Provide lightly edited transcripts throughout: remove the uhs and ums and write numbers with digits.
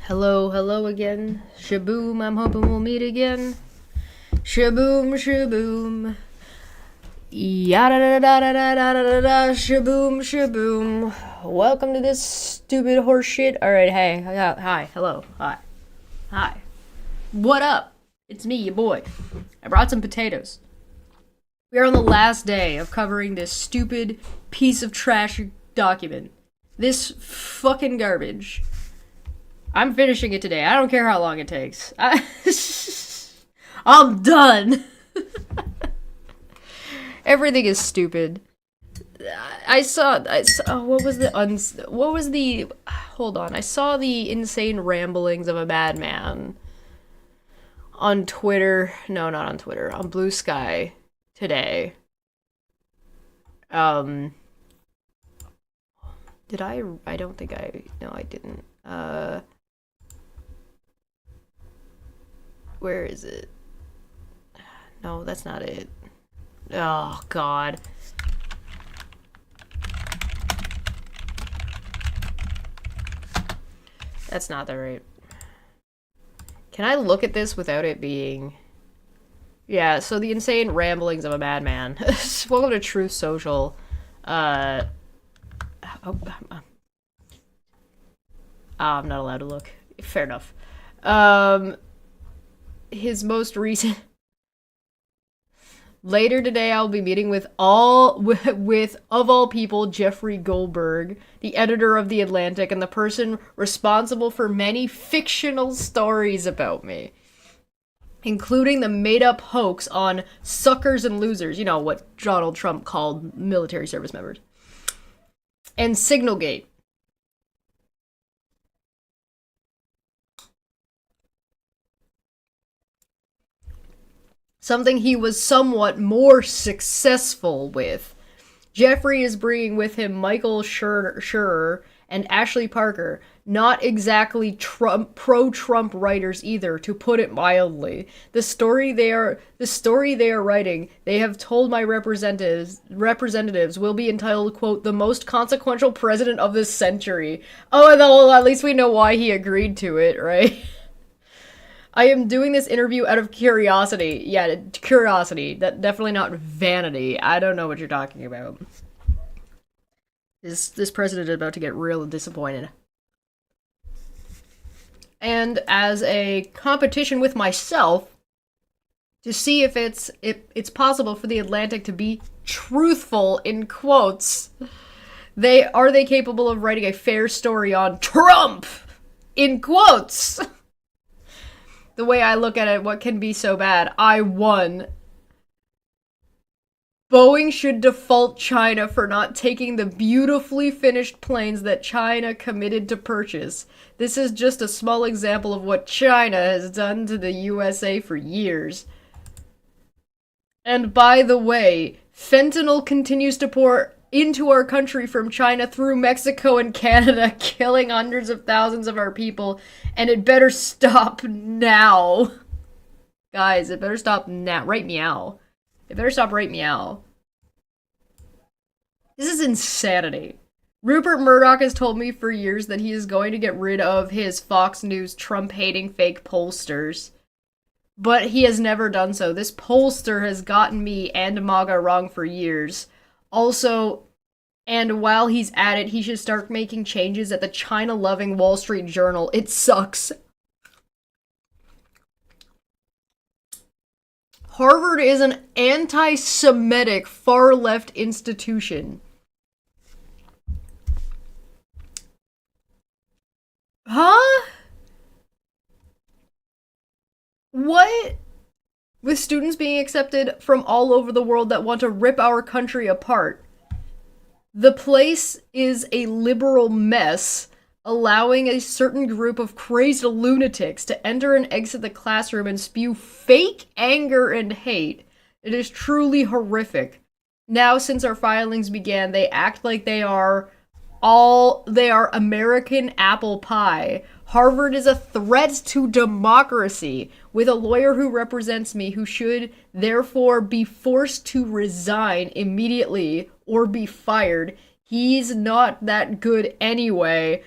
Hello, hello again. Shaboom, I'm hoping we'll meet again. Shaboom, shaboom. Yada da da da da da da da da. Shaboom, shaboom. Welcome to this stupid horse shit. Alright, hey, hi, hello, hi. Hi. What up? It's me, your boy. I brought some potatoes. We are on the last day of covering this stupid piece of trash document. This fucking garbage. I'm finishing it today. I don't care how long it takes. I'm done. Everything is stupid. I saw hold on. I saw the insane ramblings of a madman on Twitter. No, not on Twitter. On Blue Sky today. Did I don't think no, I didn't. Where is it? No, that's not it. Oh, God. That's not the right. Can I look at this without it being... Yeah, so the insane ramblings of a madman. Welcome to Truth Social. I'm not allowed to look. Fair enough. His most recent... Later today, I'll be meeting with of all people, Jeffrey Goldberg, the editor of The Atlantic and the person responsible for many fictional stories about me, including the made-up hoax on suckers and losers, you know, what Donald Trump called military service members, and Signalgate. Something he was somewhat more successful with. Jeffrey is bringing with him Michael Schur and Ashley Parker, not exactly pro-Trump writers either, to put it mildly. The story they are writing, they have told my representatives will be entitled, quote, "the most consequential president of this century." Oh, well, at least we know why he agreed to it, right? I am doing this interview out of curiosity. Yeah, curiosity. That definitely not vanity. I don't know what you're talking about. This president is about to get real disappointed. And as a competition with myself to see if it's possible for the Atlantic to be truthful in quotes, are they capable of writing a fair story on Trump in quotes? The way I look at it, what can be so bad? I won. Boeing should default China for not taking the beautifully finished planes that China committed to purchase. This is just a small example of what China has done to the USA for years. And by the way, fentanyl continues to pour into our country from China through Mexico and Canada, killing hundreds of thousands of our people, and it better stop now. Guys, it better stop now. Right meow. It better stop right meow. This is insanity. Rupert Murdoch has told me for years that he is going to get rid of his Fox News Trump-hating fake pollsters, but he has never done so. This pollster has gotten me and MAGA wrong for years. Also, and while he's at it, he should start making changes at the China-loving Wall Street Journal. It sucks. Harvard is an anti-Semitic, far-left institution. Huh? What? With students being accepted from all over the world that want to rip our country apart. The place is a liberal mess, allowing a certain group of crazed lunatics to enter and exit the classroom and spew fake anger and hate. It is truly horrific. Now, since our filings began, they act like they are American apple pie. Harvard is a threat to democracy, with a lawyer who represents me who should therefore be forced to resign immediately or be fired. He's not that good anyway.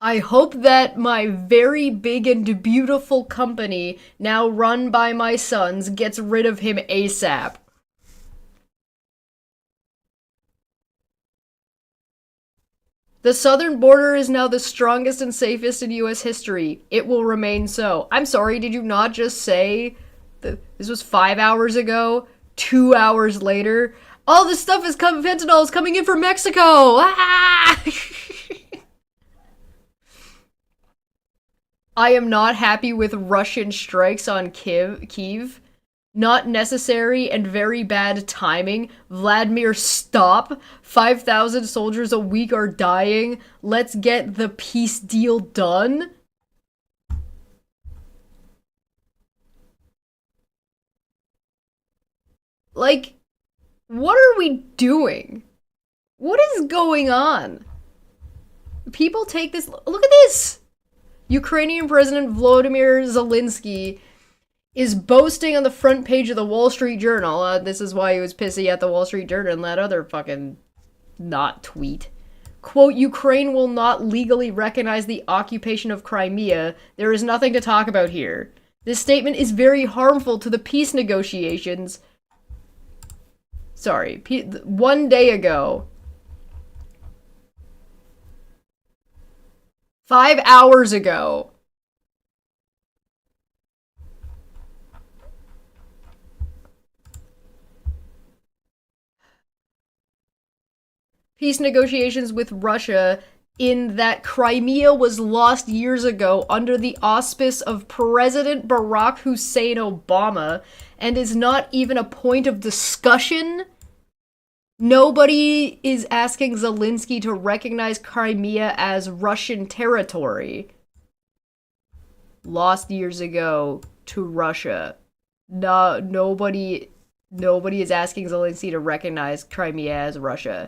I hope that my very big and beautiful company, now run by my sons, gets rid of him ASAP. The southern border is now the strongest and safest in US history. It will remain so. I'm sorry, did you not just say that this was 5 hours ago? 2 hours later? All this stuff is fentanyl is coming in from Mexico! Ah! I am not happy with Russian strikes on Kiev. Not necessary and very bad timing. Vladimir, stop. 5,000 soldiers a week are dying. Let's get the peace deal done. Like, what are we doing? What is going on? People take this. Look at this! Ukrainian President Volodymyr Zelensky is boasting on the front page of the Wall Street Journal. This is why he was pissy at the Wall Street Journal and that other fucking not tweet. Quote, Ukraine will not legally recognize the occupation of Crimea. There is nothing to talk about here. This statement is very harmful to the peace negotiations. Sorry, 1 day ago. 5 hours ago. Peace negotiations with Russia in that Crimea was lost years ago under the auspice of President Barack Hussein Obama and is not even a point of discussion. Nobody is asking Zelensky to recognize Crimea as Russian territory. Lost years ago to Russia. No, nobody is asking Zelensky to recognize Crimea as Russian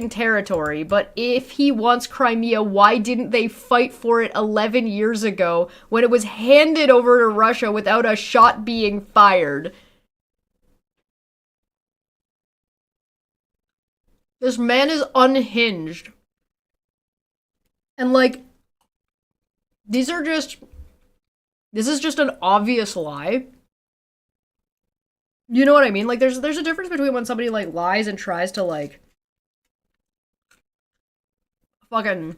territory, but if he wants Crimea, why didn't they fight for it 11 years ago when it was handed over to Russia without a shot being fired? This man is unhinged. And like, this is just an obvious lie. You know what I mean? Like, there's a difference between when somebody like lies and tries to like fucking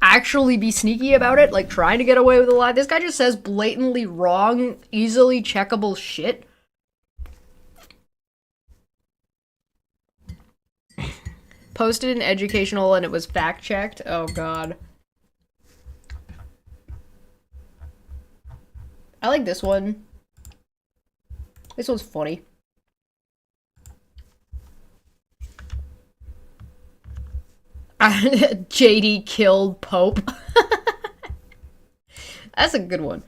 actually be sneaky about it, like trying to get away with a lie. This guy just says blatantly wrong, easily checkable shit. Posted in educational and it was fact checked. Oh god. I like this one. This one's funny. JD killed Pope. That's a good one.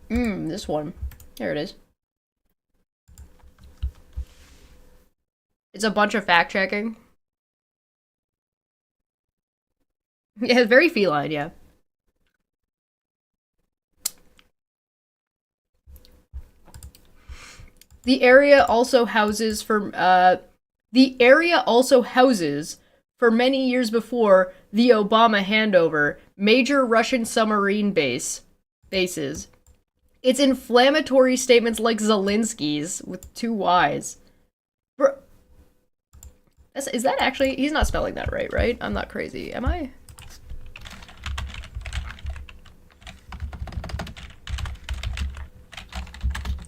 This one. There it is. It's a bunch of fact checking. Yeah, it's very feline, yeah. The area also houses for many years before the Obama handover major Russian submarine bases. It's inflammatory statements like Zelensky's with 2 Y's. Bro, is that actually? He's not spelling that right? I'm not crazy, am I?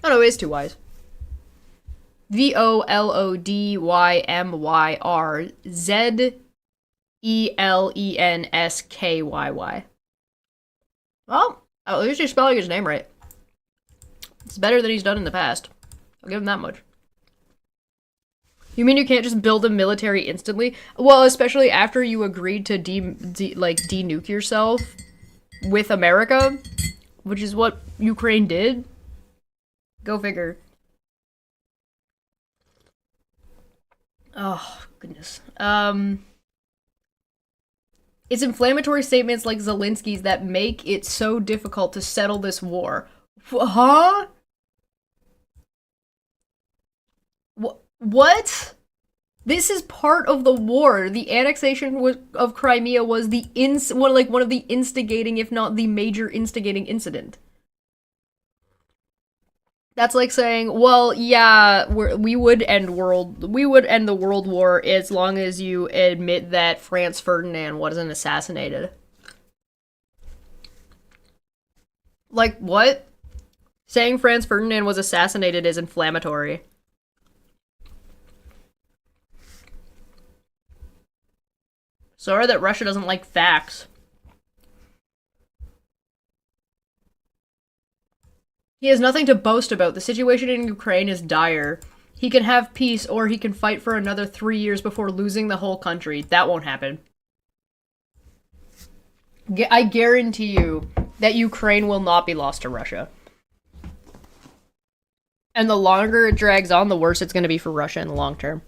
Oh no, it is 2 Y's. VOLODYMYR ZELENSKYY. Well, at least you're spelling his name right. It's better than he's done in the past. I'll give him that much. You mean you can't just build a military instantly? Well, especially after you agreed to de-nuke yourself with America, which is what Ukraine did. Go figure. Oh, goodness. It's inflammatory statements like Zelensky's that make it so difficult to settle this war. Huh? What? This is part of the war. The annexation of Crimea was one of the instigating, if not the major instigating incident. That's like saying, well, yeah, we would end the world war as long as you admit that Franz Ferdinand wasn't assassinated. Like what? Saying Franz Ferdinand was assassinated is inflammatory. Sorry that Russia doesn't like facts. He has nothing to boast about. The situation in Ukraine is dire. He can have peace, or he can fight for another 3 years before losing the whole country. That won't happen. I guarantee you that Ukraine will not be lost to Russia. And the longer it drags on, the worse it's going to be for Russia in the long term.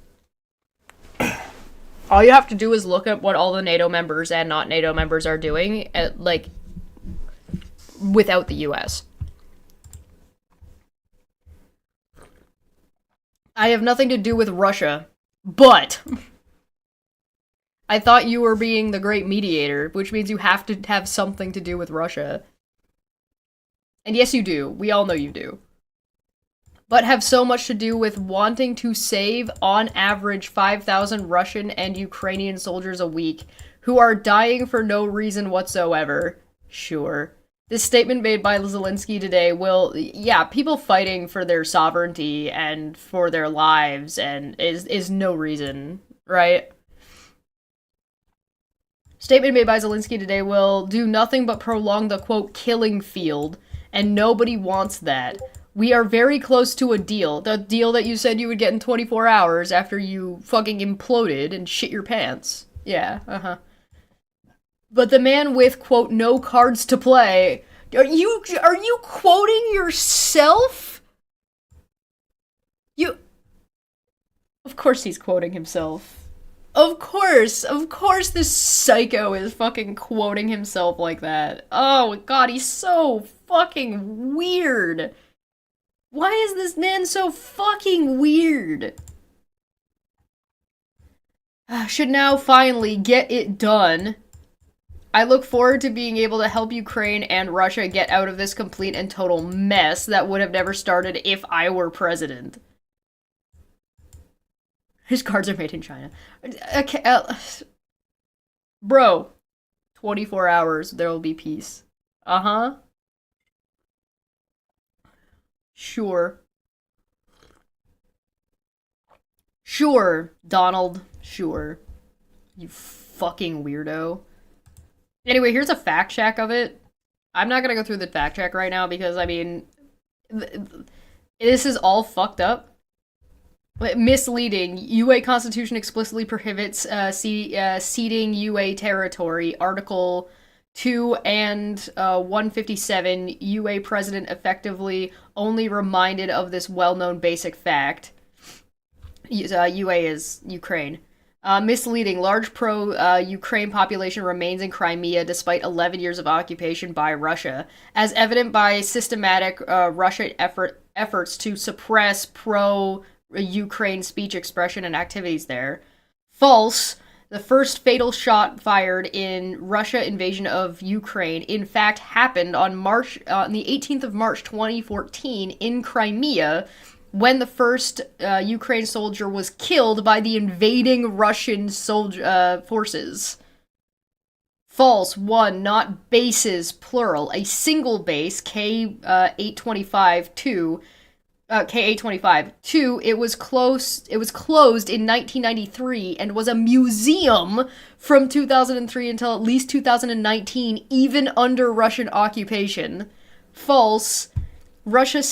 All you have to do is look at what all the NATO members and not NATO members are doing, without the US. I have nothing to do with Russia, but I thought you were being the great mediator, which means you have to have something to do with Russia. And yes, you do. We all know you do. But have so much to do with wanting to save, on average, 5,000 Russian and Ukrainian soldiers a week who are dying for no reason whatsoever. Sure. This statement made by Zelensky today people fighting for their sovereignty and for their lives and is no reason, right? Statement made by Zelensky today will do nothing but prolong the, quote, killing field, and nobody wants that. We are very close to a deal. The deal that you said you would get in 24 hours after you fucking imploded and shit your pants. Yeah, uh-huh. But the man with, quote, no cards to play. Are you quoting yourself? Of course he's quoting himself. Of course this psycho is fucking quoting himself like that. Oh god, he's so fucking weird. Why is this man so fucking weird? Should now finally get it done. I look forward to being able to help Ukraine and Russia get out of this complete and total mess that would have never started if I were president. His cards are made in China. Okay, bro, 24 hours, there will be peace. Uh-huh. Sure. Sure, Donald. Sure. You fucking weirdo. Anyway, here's a fact check of it. I'm not gonna go through the fact check right now because, I mean, this is all fucked up. Misleading. UA Constitution explicitly prohibits ceding UA territory. Article 2 and 157, UA president effectively only reminded of this well-known basic fact. UA is Ukraine. Misleading. Large pro-Ukraine population remains in Crimea despite 11 years of occupation by Russia, as evident by systematic Russian efforts to suppress pro-Ukraine speech expression and activities there. False. The first fatal shot fired in Russia invasion of Ukraine, in fact, happened on the 18th of March 2014 in Crimea, when the first Ukraine soldier was killed by the invading Russian forces. False. 1. Not bases, plural. A single base, K825. 2. K825. 2. It was closed in 1993 and was a museum from 2003 until at least 2019, even under Russian occupation. False. Russia's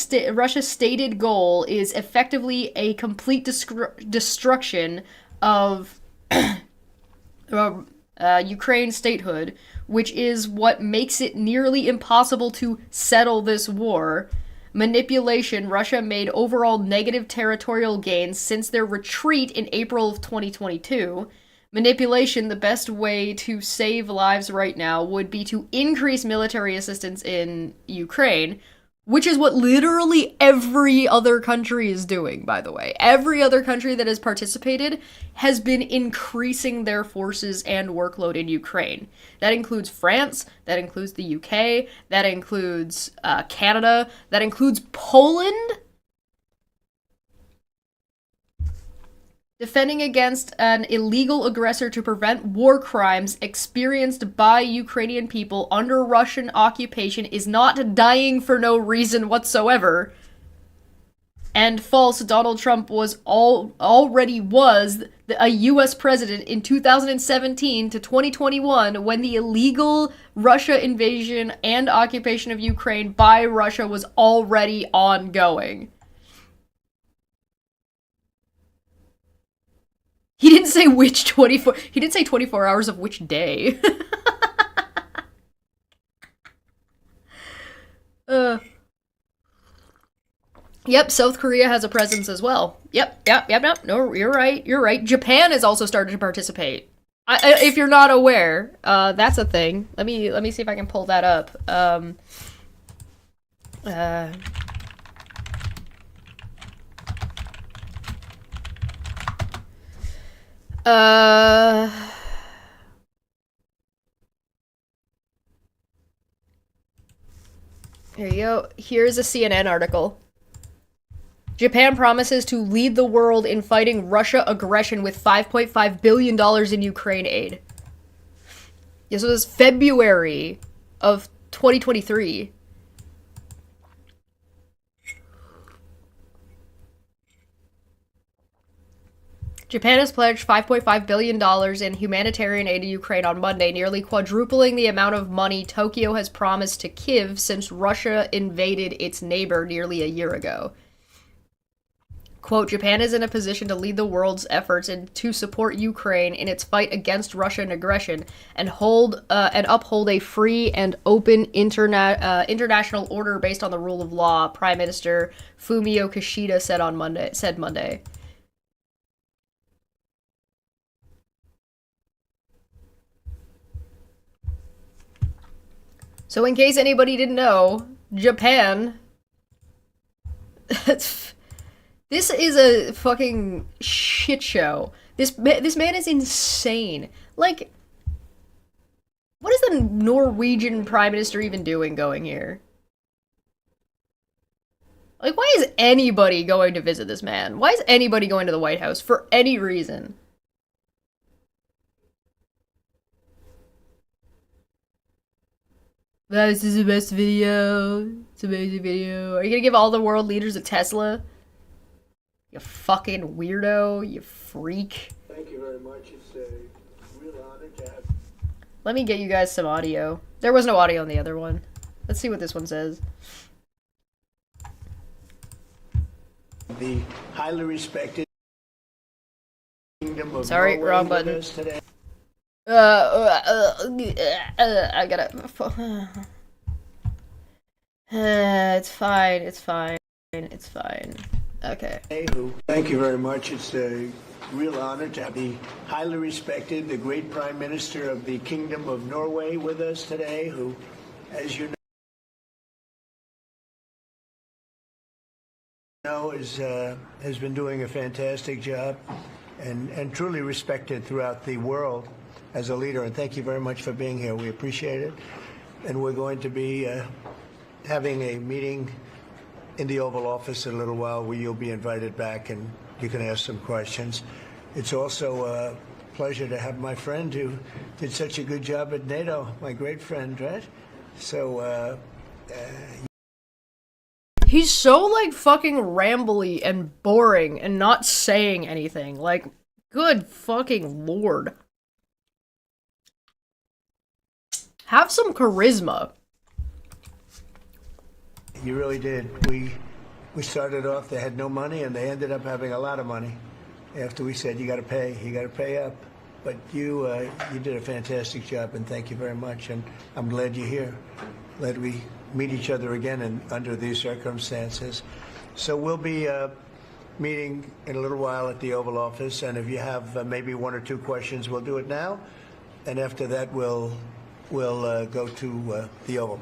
stated goal is effectively a complete destruction of Ukraine's statehood, which is what makes it nearly impossible to settle this war. Manipulation. Russia made overall negative territorial gains since their retreat in April of 2022. Manipulation. The best way to save lives right now would be to increase military assistance in Ukraine. Which is what literally every other country is doing, by the way. Every other country that has participated has been increasing their forces and workload in Ukraine. That includes France, that includes the UK, that includes Canada, that includes Poland. Defending against an illegal aggressor to prevent war crimes experienced by Ukrainian people under Russian occupation is not dying for no reason whatsoever. And false, Donald Trump already was a US president in 2017 to 2021 when the illegal Russia invasion and occupation of Ukraine by Russia was already ongoing. He didn't say which 24... He didn't say 24 hours of which day. Yep, South Korea has a presence as well. Yep. No, you're right. Japan has also started to participate. If you're not aware, that's a thing. Let me see if I can pull that up. Here you go. Here's a CNN article. Japan promises to lead the world in fighting Russia aggression with $5.5 billion in Ukraine aid. This was February of 2023. Japan has pledged $5.5 billion in humanitarian aid to Ukraine on Monday, nearly quadrupling the amount of money Tokyo has promised to Kyiv since Russia invaded its neighbor nearly a year ago. Quote, Japan is in a position to lead the world's efforts to support Ukraine in its fight against Russian aggression and uphold a free and open international order based on the rule of law, Prime Minister Fumio Kishida said Monday. So in case anybody didn't know, Japan... This is a fucking shit show. This man is insane. Like, what is the Norwegian Prime Minister even doing going here? Like, why is anybody going to visit this man? Why is anybody going to the White House for any reason? This is the best video. It's an amazing video. Are you gonna give all the world leaders a Tesla? You fucking weirdo. You freak. Thank you very much. It's a real honor to have... Let me get you guys some audio. There was no audio on the other one. Let's see what this one says. The highly respected Kingdom of Sorry, Norway wrong with button. us today. I gotta... it's fine. Okay. Thank you very much. It's a real honor to have the highly respected, the great Prime Minister of the Kingdom of Norway with us today, who, as you know, has been doing a fantastic job and truly respected throughout the world as a leader. And thank you very much for being here. We appreciate it. And we're going to be having a meeting in the Oval Office in a little while where you'll be invited back and you can ask some questions. It's also a pleasure to have my friend who did such a good job at NATO, my great friend, right? So, He's so, like, fucking rambly and boring and not saying anything. Like, good fucking lord. Have some charisma. You really did. We started off, they had no money, and they ended up having a lot of money after we said, you got to pay up. But you did a fantastic job, and thank you very much. And I'm glad you're here. Glad we meet each other again and under these circumstances. So we'll be meeting in a little while at the Oval Office, and if you have maybe one or two questions, we'll do it now. And after that, we'll go to the Oval.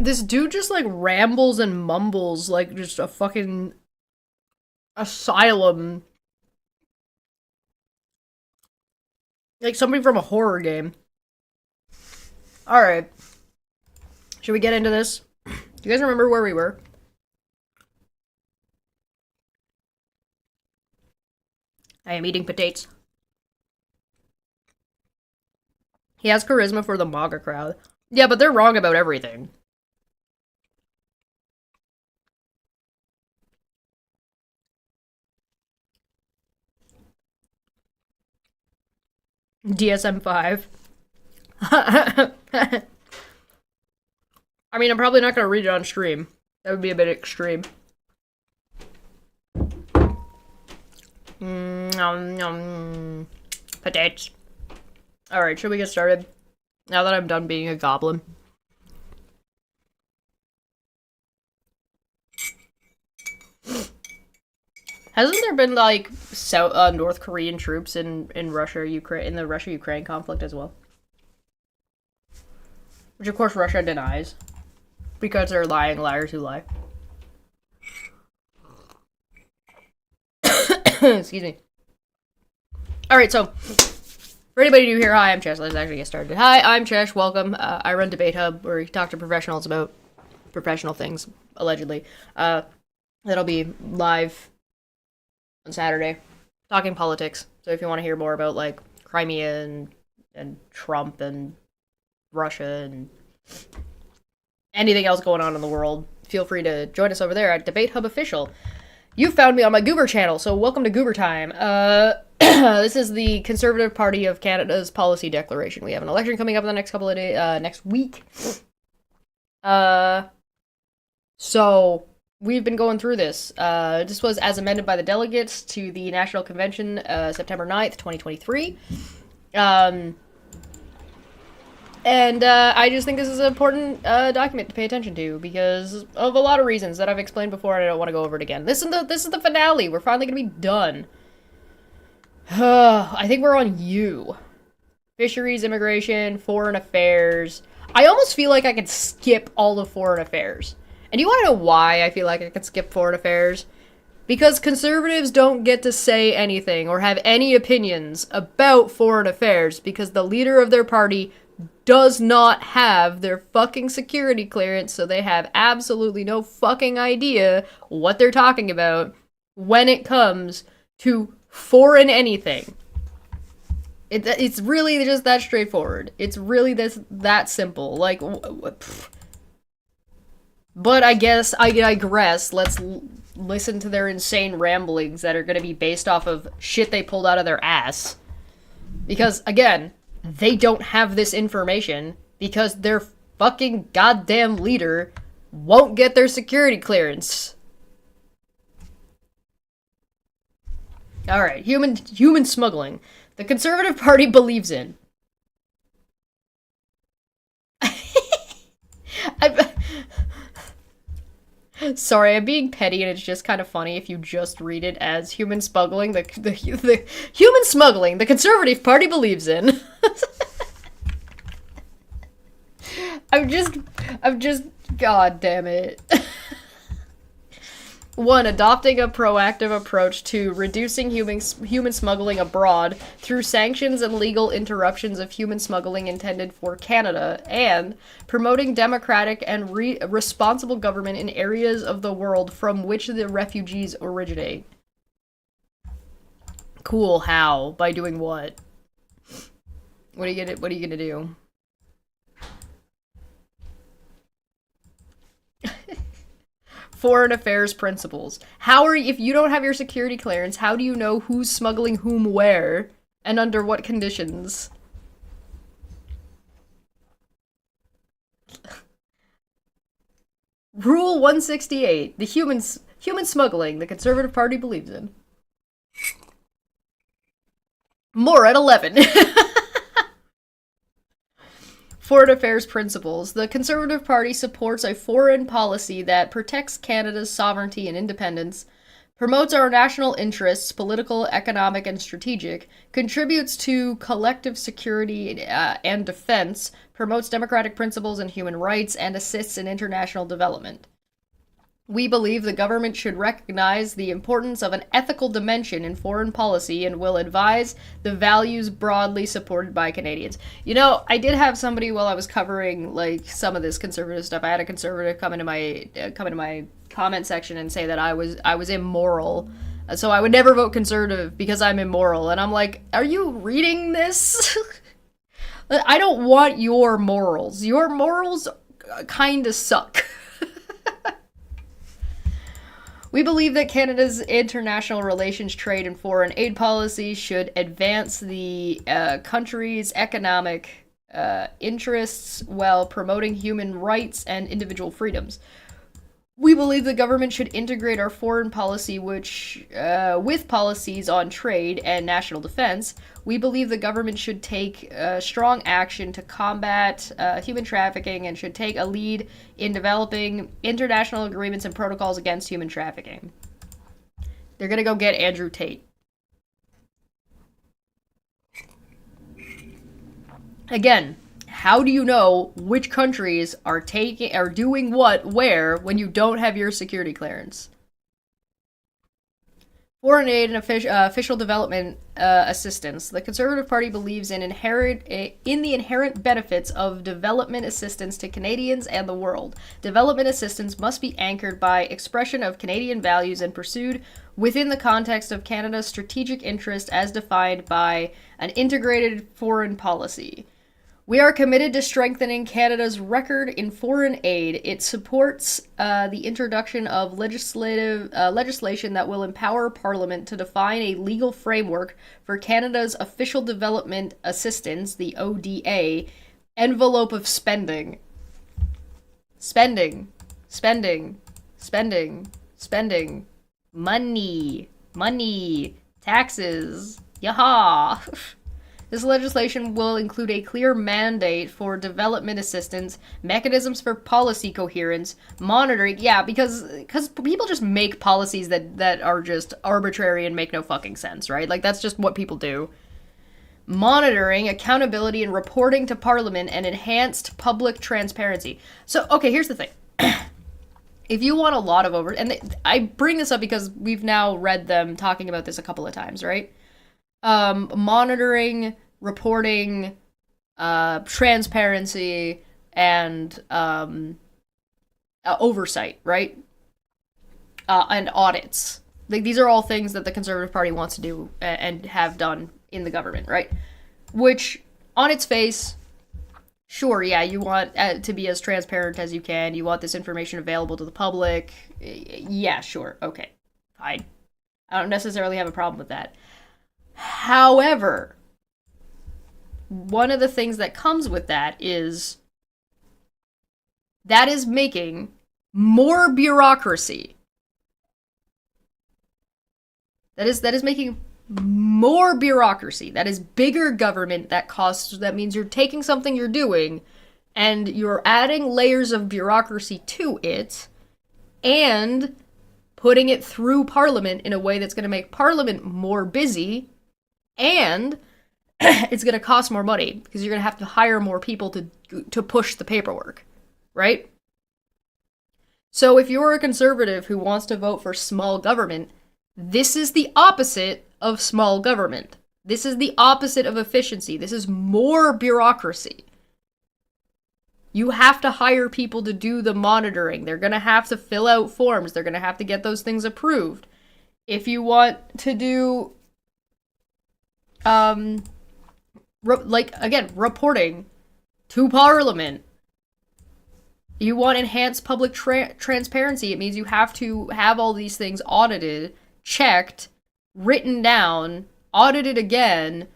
This dude just, like, rambles and mumbles like just a fucking asylum. Like somebody from a horror game. Alright. Should we get into this? Do you guys remember where we were? I am eating potatoes. He has charisma for the MAGA crowd. Yeah, but they're wrong about everything. DSM-5. I mean, I'm probably not gonna read it on stream. That would be a bit extreme. Potatoes. Alright, should we get started? Now that I'm done being a goblin. Hasn't there been, like, North Korean troops in Russia, Ukraine, in the Russia-Ukraine conflict as well? Which, of course, Russia denies. Because they're lying liars who lie. Excuse me. Alright, so, for anybody new here, hi, I'm Chesh. Let's actually get started. Hi, I'm Chesh. Welcome. I run Debate Hub, where we talk to professionals about professional things, allegedly. That'll be live on Saturday, talking politics. So if you want to hear more about, like, Crimea and Trump and Russia and anything else going on in the world, feel free to join us over there at Debate Hub Official. You found me on my Goober channel, so welcome to Goober time. This is the Conservative Party of Canada's policy declaration. We have an election coming up in the next couple of days, next week. So we've been going through this. This was as amended by the delegates to the National Convention, September 9th, 2023. And I just think this is an important document to pay attention to because of a lot of reasons that I've explained before, and I don't want to go over it again. This is the finale. We're finally going to be done. I think we're on U. Fisheries, immigration, foreign affairs. I almost feel like I could skip all of foreign affairs. And you want to know why I feel like I could skip foreign affairs? Because conservatives don't get to say anything or have any opinions about foreign affairs because the leader of their party does not have their fucking security clearance, so they have absolutely no fucking idea what they're talking about when it comes to foreign anything. It's really just that straightforward. It's really that simple. Like, but I guess I digress. Let's listen to their insane ramblings that are going to be based off of shit they pulled out of their ass. Because, again, they don't have this information because their fucking goddamn leader won't get their security clearance. Alright, human smuggling. The Conservative Party believes in. Sorry, I'm being petty, and it's just kind of funny if you just read it as human smuggling. The human smuggling the Conservative Party believes in. I'm just, god damn it. 1. Adopting a proactive approach to reducing human smuggling abroad through sanctions and legal interruptions of human smuggling intended for Canada, and promoting democratic and responsible government in areas of the world from which the refugees originate. Cool, how? By doing what? What are you gonna do? Foreign affairs principles. If you don't have your security clearance, how do you know who's smuggling whom where and under what conditions? Rule 168. The human smuggling the Conservative Party believes in. More at 11. Foreign affairs principles. The Conservative Party supports a foreign policy that protects Canada's sovereignty and independence, promotes our national interests, political, economic, and strategic, contributes to collective security and defense, promotes democratic principles and human rights, and assists in international development. We believe the government should recognize the importance of an ethical dimension in foreign policy and will advise the values broadly supported by Canadians. You know, I did have somebody while I was covering like some of this conservative stuff. I had a conservative come into my comment section and say that I was immoral. So I would never vote conservative because I'm immoral. And I'm like, are you reading this? I don't want your morals. Your morals kind of suck. We believe that Canada's international relations, trade, and foreign aid policy should advance the country's economic interests while promoting human rights and individual freedoms. We believe the government should integrate our foreign policy with policies on trade and national defense. We believe the government should take strong action to combat human trafficking and should take a lead in developing international agreements and protocols against human trafficking. They're gonna go get Andrew Tate. Again, how do you know which countries are doing what where when you don't have your security clearance? Foreign aid and official development assistance. The Conservative Party believes in the inherent benefits of development assistance to Canadians and the world. Development assistance must be anchored by expression of Canadian values and pursued within the context of Canada's strategic interest as defined by an integrated foreign policy. We are committed to strengthening Canada's record in foreign aid. It supports the introduction of legislation that will empower Parliament to define a legal framework for Canada's official development assistance, the ODA, envelope of spending. Spending. Spending. Spending. Spending. Money. Money. Taxes. Yaha. This legislation will include a clear mandate for development assistance, mechanisms for policy coherence, monitoring. Yeah, because people just make policies that are just arbitrary and make no fucking sense, right? Like, that's just what people do. Monitoring, accountability, and reporting to Parliament, and enhanced public transparency. So, okay, here's the thing. If you want a lot of I bring this up because we've now read them talking about this a couple of times, right? Monitoring, reporting, transparency, and oversight, right? And audits. Like, these are all things that the Conservative Party wants to do and have done in the government, right? Which, on its face, sure, yeah, you want to be as transparent as you can. You want this information available to the public. Yeah, sure, okay, fine. I don't necessarily have a problem with that. However, one of the things that comes with that is making more bureaucracy. That is making more bureaucracy. That is bigger government that means you're taking something you're doing and you're adding layers of bureaucracy to it and putting it through Parliament in a way that's going to make Parliament more busy. And it's going to cost more money because you're going to have to hire more people to push the paperwork, right? So if you're a conservative who wants to vote for small government, this is the opposite of small government. This is the opposite of efficiency. This is more bureaucracy. You have to hire people to do the monitoring. They're going to have to fill out forms. They're going to have to get those things approved. If you want to do reporting to Parliament. You want enhanced public transparency. It means you have to have all these things audited, checked, written down, audited again,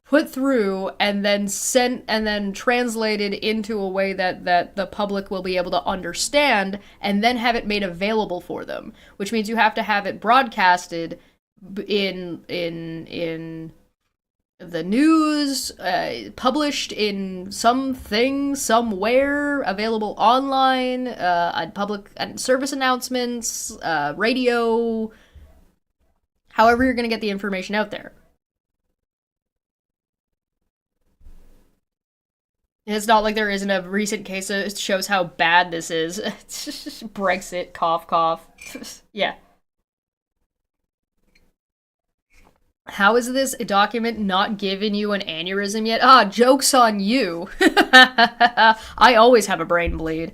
put through, and then sent, and then translated into a way that the public will be able to understand, and then have it made available for them. Which means you have to have it broadcasted in the news, published in something, somewhere, available online, public service announcements, radio, However you're going to get the information out there. It's not like there isn't a recent case that shows how bad this is. Brexit, cough, cough. Yeah. How is this document not giving you an aneurysm yet? Ah, joke's on you. I always have a brain bleed.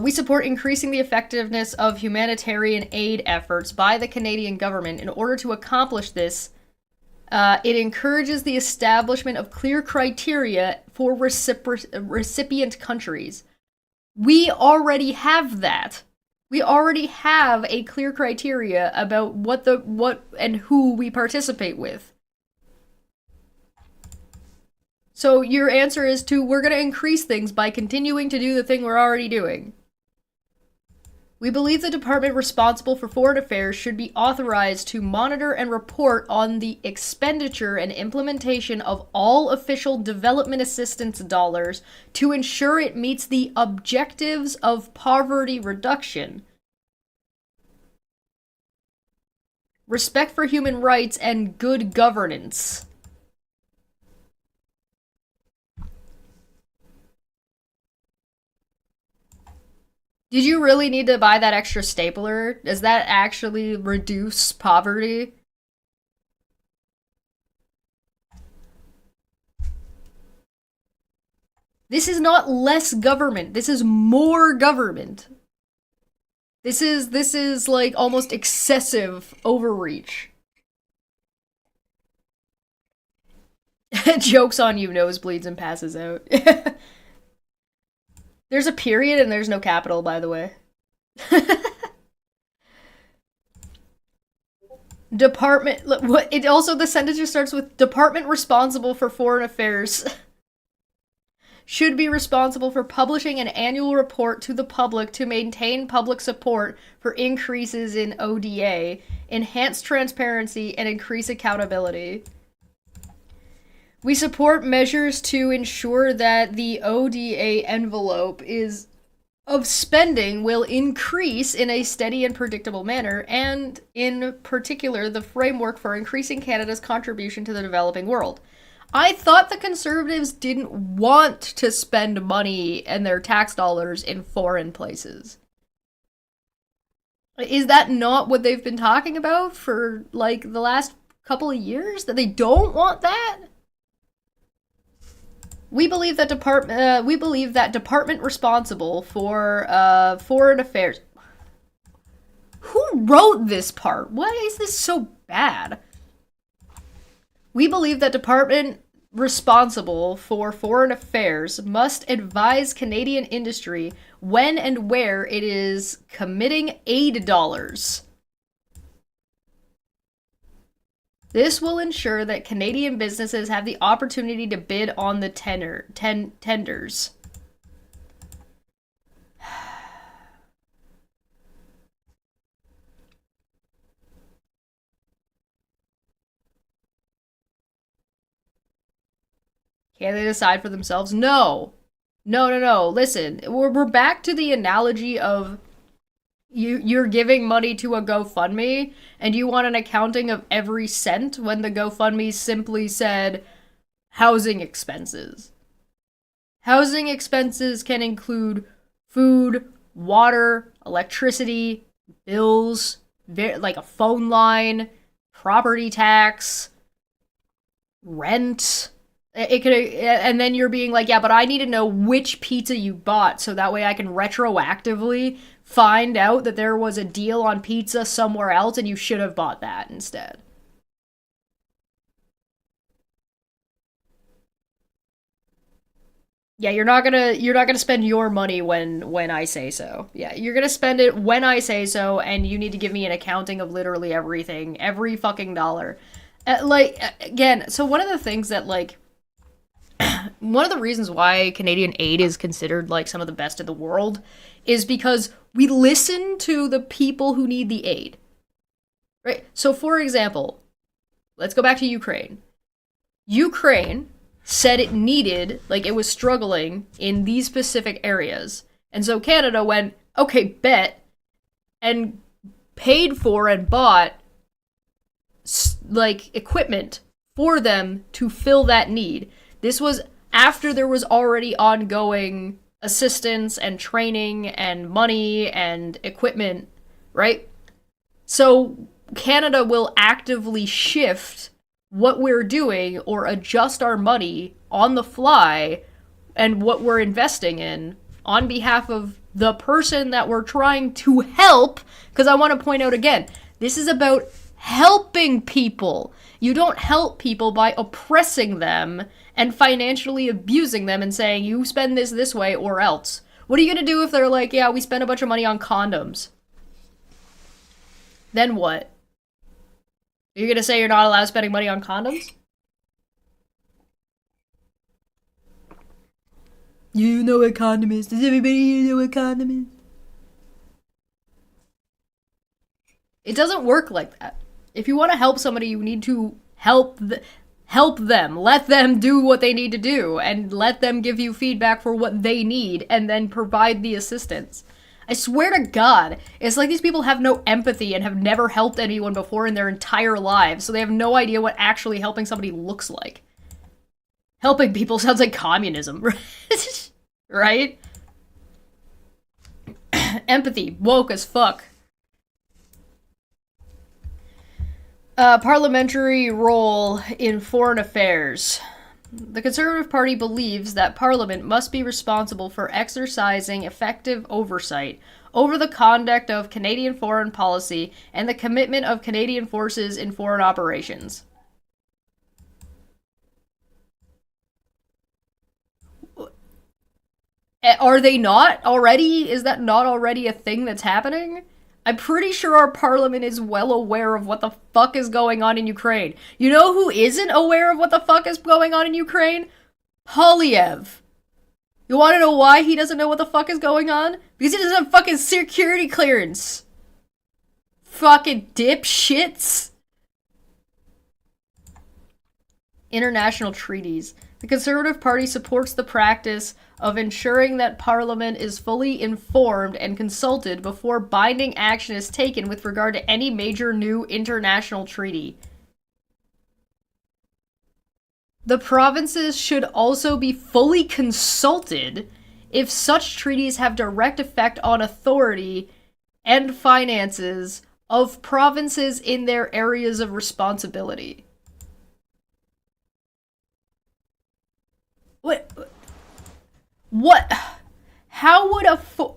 We support increasing the effectiveness of humanitarian aid efforts by the Canadian government. In order to accomplish this, it encourages the establishment of clear criteria for recipient countries. We already have that. We already have a clear criteria about what and who we participate with. So your answer is we're going to increase things by continuing to do the thing we're already doing. We believe the department responsible for foreign affairs should be authorized to monitor and report on the expenditure and implementation of all official development assistance dollars to ensure it meets the objectives of poverty reduction, respect for human rights, and good governance. Did you really need to buy that extra stapler? Does that actually reduce poverty? This is not less government. This is more government. This is like almost excessive overreach. Joke's on you, nosebleeds and passes out. There's a period and there's no capital, by the way. Department. It also, the sentence just starts with department responsible for foreign affairs should be responsible for publishing an annual report to the public to maintain public support for increases in ODA, enhance transparency, and increase accountability. We support measures to ensure that the ODA envelope of spending will increase in a steady and predictable manner, and in particular, the framework for increasing Canada's contribution to the developing world. I thought the Conservatives didn't want to spend money and their tax dollars in foreign places. Is that not what they've been talking about for, like, the last couple of years? That they don't want that? We believe that department responsible for foreign affairs. Who wrote this part? Why is this so bad? We believe that department responsible for foreign affairs must advise Canadian industry when and where it is committing aid dollars. This will ensure that Canadian businesses have the opportunity to bid on the tenders. Can they decide for themselves? No. No. Listen, we're back to the analogy of you're giving money to a GoFundMe and you want an accounting of every cent when the GoFundMe simply said housing expenses. Housing expenses can include food, water, electricity, bills, like a phone line, property tax, rent. It could, and then you're being like, yeah, but I need to know which pizza you bought so that way I can retroactively find out that there was a deal on pizza somewhere else and you should have bought that instead. Yeah, you're not gonna spend your money when I say so. Yeah, you're gonna spend it when I say so, and you need to give me an accounting of literally everything, every fucking dollar. Again, so one of the things that, like, one of the reasons why Canadian aid is considered like some of the best in the world is because we listen to the people who need the aid. Right? So for example, let's go back to Ukraine. Ukraine said it needed, like it was struggling in these specific areas. And so Canada went, okay, bet, and paid for and bought like equipment for them to fill that need. This was after there was already ongoing assistance and training and money and equipment, right? So Canada will actively shift what we're doing or adjust our money on the fly and what we're investing in on behalf of the person that we're trying to help. Because I want to point out again, this is about helping people. You don't help people by oppressing them and financially abusing them and saying, you spend this way or else. What are you going to do if they're like, yeah, we spend a bunch of money on condoms? Then what? You're going to say you're not allowed spending money on condoms? You know what condom is. Does everybody know what condom is? It doesn't work like that. If you want to help somebody, you need to help them. Let them do what they need to do, and let them give you feedback for what they need, and then provide the assistance. I swear to God, it's like these people have no empathy and have never helped anyone before in their entire lives, so they have no idea what actually helping somebody looks like. Helping people sounds like communism, right? Empathy, woke as fuck. Parliamentary role in foreign affairs. The Conservative Party believes that Parliament must be responsible for exercising effective oversight over the conduct of Canadian foreign policy and the commitment of Canadian forces in foreign operations. Are they not already? Is that not already a thing that's happening? I'm pretty sure our parliament is well aware of what the fuck is going on in Ukraine. You know who isn't aware of what the fuck is going on in Ukraine? Polyev. You want to know why he doesn't know what the fuck is going on? Because he doesn't have fucking security clearance. Fucking dipshits. International treaties. The Conservative Party supports the practice of ensuring that Parliament is fully informed and consulted before binding action is taken with regard to any major new international treaty. The provinces should also be fully consulted if such treaties have direct effect on authority and finances of provinces in their areas of responsibility. What? How would authority?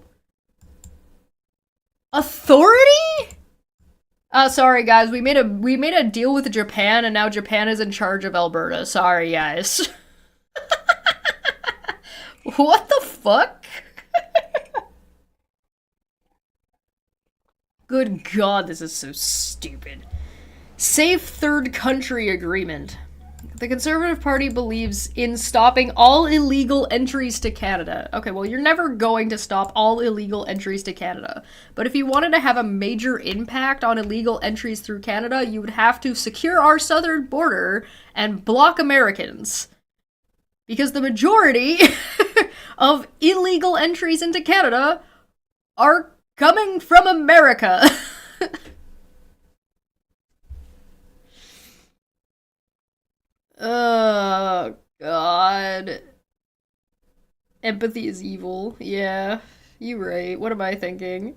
Sorry guys, we made a deal with Japan and now Japan is in charge of Alberta. Sorry guys. What the fuck? Good God, this is so stupid. Safe third country agreement. The Conservative Party believes in stopping all illegal entries to Canada. Okay, well, you're never going to stop all illegal entries to Canada. But if you wanted to have a major impact on illegal entries through Canada, you would have to secure our southern border and block Americans. Because the majority of illegal entries into Canada are coming from America. Oh, God. Empathy is evil. Yeah, you're right. What am I thinking?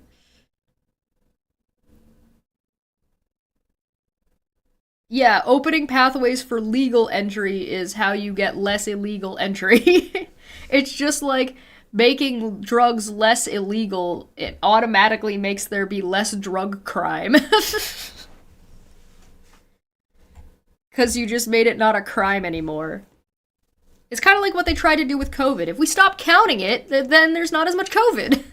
Yeah, opening pathways for legal entry is how you get less illegal entry. It's just like making drugs less illegal. It automatically makes there be less drug crime. Because you just made it not a crime anymore. It's kind of like what they tried to do with COVID. If we stop counting it, then there's not as much COVID.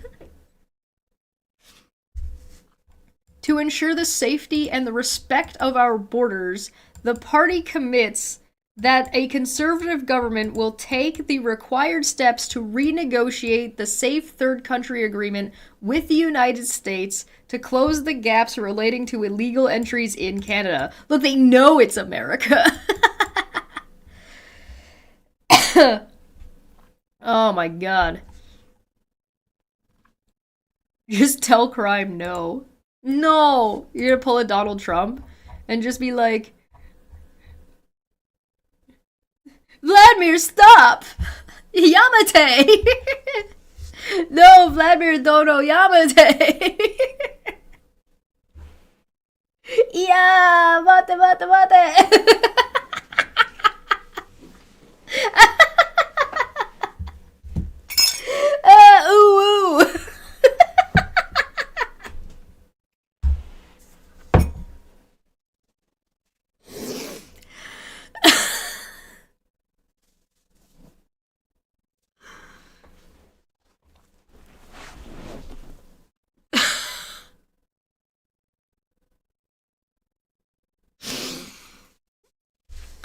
To ensure the safety and the respect of our borders, the party commits that a conservative government will take the required steps to renegotiate the Safe Third Country Agreement with the United States to close the gaps relating to illegal entries in Canada. Look, they know it's America. Oh my God. Just tell crime no. No, you're gonna pull a Donald Trump and just be like, Vladimir, stop! Yamate! No, Vladimir, dono Yamate! Yeah, mate, mate, mate! Ooh, ooh!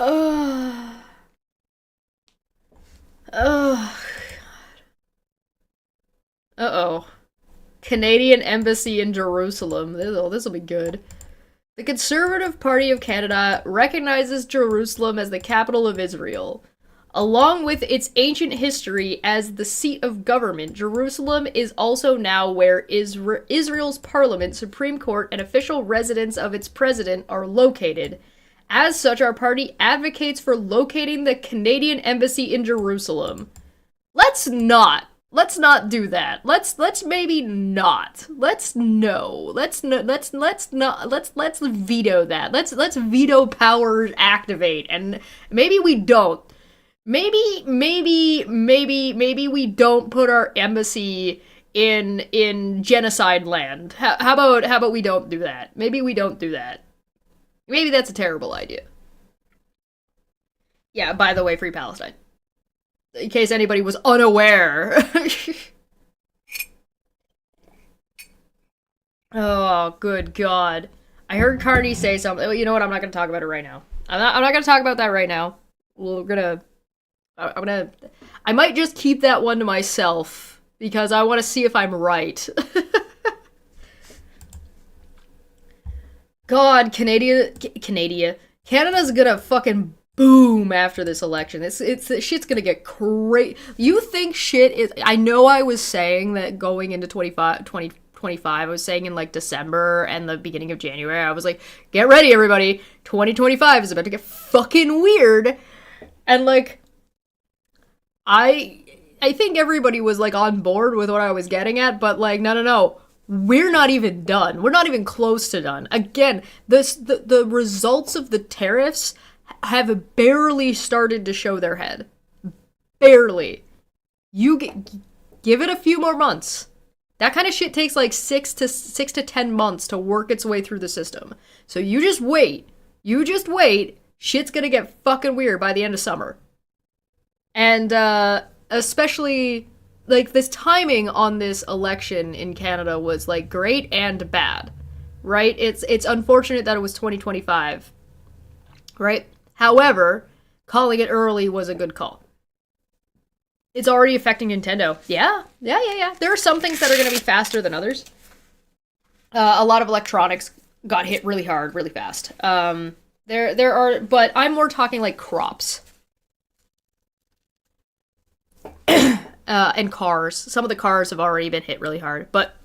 Ugh. Ugh. Uh-oh. Canadian Embassy in Jerusalem. This will be good. The Conservative Party of Canada recognizes Jerusalem as the capital of Israel. Along with its ancient history as the seat of government, Jerusalem is also now where Israel's parliament, Supreme Court, and official residence of its president are located. As such, our party advocates for locating the Canadian Embassy in Jerusalem. Let's not do that. Let's maybe not. Let's no. Let's no. Let's not. Let's veto that. Let's veto powers activate, and maybe we don't. Maybe we don't put our embassy in genocide land. How about we don't do that? Maybe we don't do that. Maybe that's a terrible idea. Yeah, by the way, free Palestine. In case anybody was unaware. Oh, good God. I heard Carney say something. You know what? I'm not going to talk about it right now. I'm not going to talk about that right now. I might just keep that one to myself because I want to see if I'm right. God, Canada's gonna fucking boom after this election. Shit's gonna get crazy. You think shit is? I know I was saying that going into 2025, I was saying in like December and the beginning of January, I was like, get ready, everybody. 2025 is about to get fucking weird. And like, I think everybody was like on board with what I was getting at, but like, no. We're not even done. We're not even close to done. Again, the results of the tariffs have barely started to show their head. Barely. Give it a few more months. That kind of shit takes like 6 to 10 months to work its way through the system. So you just wait. Shit's gonna get fucking weird by the end of summer. And especially like this timing on this election in Canada was like great and bad, right? It's unfortunate that it was 2025, right? However, calling it early was a good call. It's already affecting Nintendo. Yeah. There are some things that are going to be faster than others. A lot of electronics got hit really hard, really fast. There are, but I'm more talking like crops. And cars. Some of the cars have already been hit really hard, but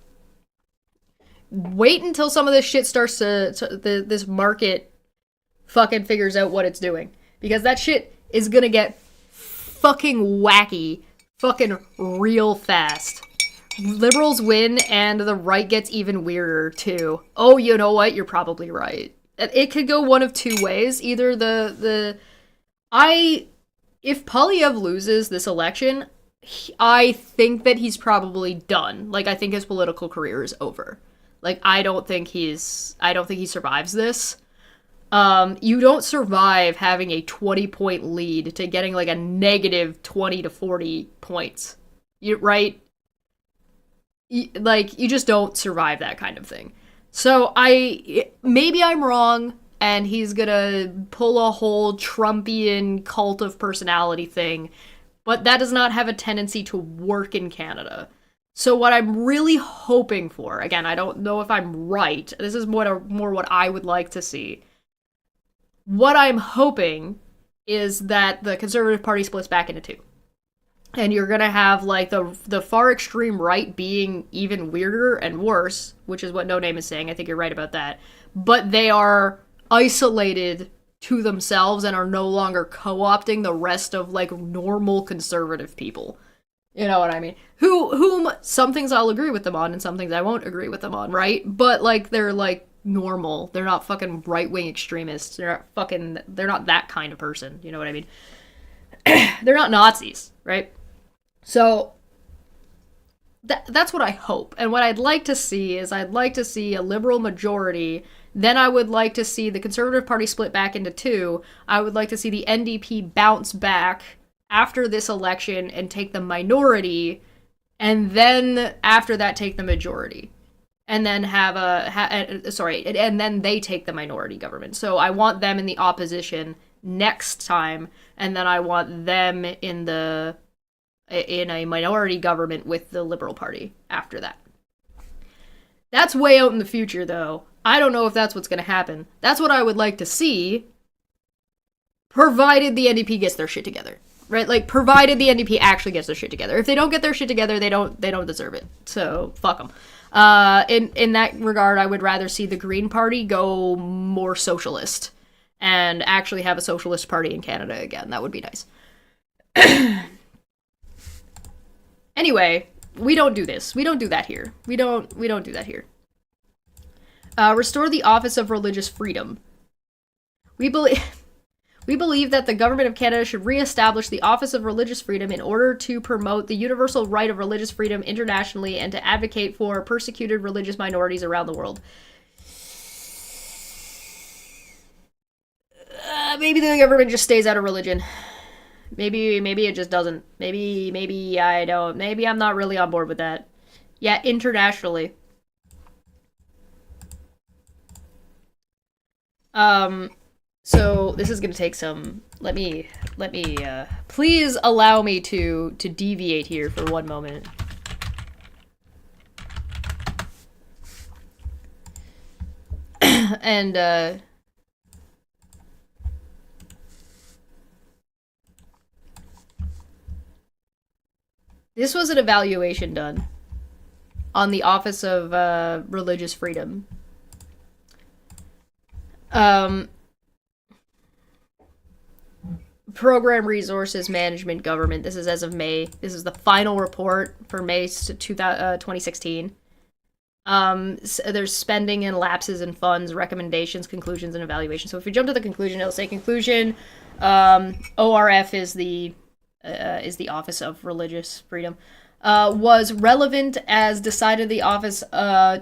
wait until some of this shit starts this market fucking figures out what it's doing. Because that shit is gonna get fucking wacky fucking real fast. Liberals win and the right gets even weirder too. Oh, you know what? You're probably right. It could go one of two ways. Either if Polyev loses this election, I think that he's probably done. Like, I think his political career is over. Like, I don't think he survives this. You don't survive having a 20-point lead to getting like a negative 20 to 40 points. Right? You just don't survive that kind of thing. So maybe I'm wrong, and he's gonna pull a whole Trumpian cult of personality thing, but that does not have a tendency to work in Canada. So what I'm really hoping for, again, I don't know if I'm right, this is more what I would like to see. What I'm hoping is that the Conservative Party splits back into two. And you're gonna have like the far extreme right being even weirder and worse, which is what No Name is saying. I think you're right about that. But they are isolated to themselves and are no longer co-opting the rest of like normal conservative people. You know what I mean? Whom some things I'll agree with them on and some things I won't agree with them on, right? But like they're like normal. They're not fucking right-wing extremists. They're not that kind of person. You know what I mean? They're not Nazis, right? So that's what I hope. And what I'd like to see is I'd like to see a liberal majority. Then I would like to see the Conservative Party split back into two. I would like to see the NDP bounce back after this election and take the minority, and then after that take the majority. And then and then they take the minority government. So I want them in the opposition next time, and then I want them in a minority government with the Liberal Party after that. That's way out in the future, though. I don't know if that's what's going to happen. That's what I would like to see, provided the NDP gets their shit together, right? Like, provided the NDP actually gets their shit together. If they don't get their shit together, they don't deserve it. So fuck them. In that regard, I would rather see the Green Party go more socialist and actually have a socialist party in Canada again. That would be nice. Anyway, we don't do this. We don't do that here. We don't do that here. Restore the Office of Religious Freedom. We believe that the government of Canada should re-establish the Office of Religious Freedom in order to promote the universal right of religious freedom internationally and to advocate for persecuted religious minorities around the world. Maybe the government just stays out of religion. Maybe it just doesn't. Maybe I don't. Maybe I'm not really on board with that. Yeah, internationally. So this is gonna take some. Let me. Please allow me to deviate here for one moment. And this was an evaluation done on the Office of Religious Freedom. Program Resources Management Government. This is as of May. This is the final report for May 2016. So there's spending and lapses in funds, recommendations, conclusions, and evaluations. So if we jump to the conclusion, it'll say conclusion. ORF is the Office of Religious Freedom. Was relevant as decided the office as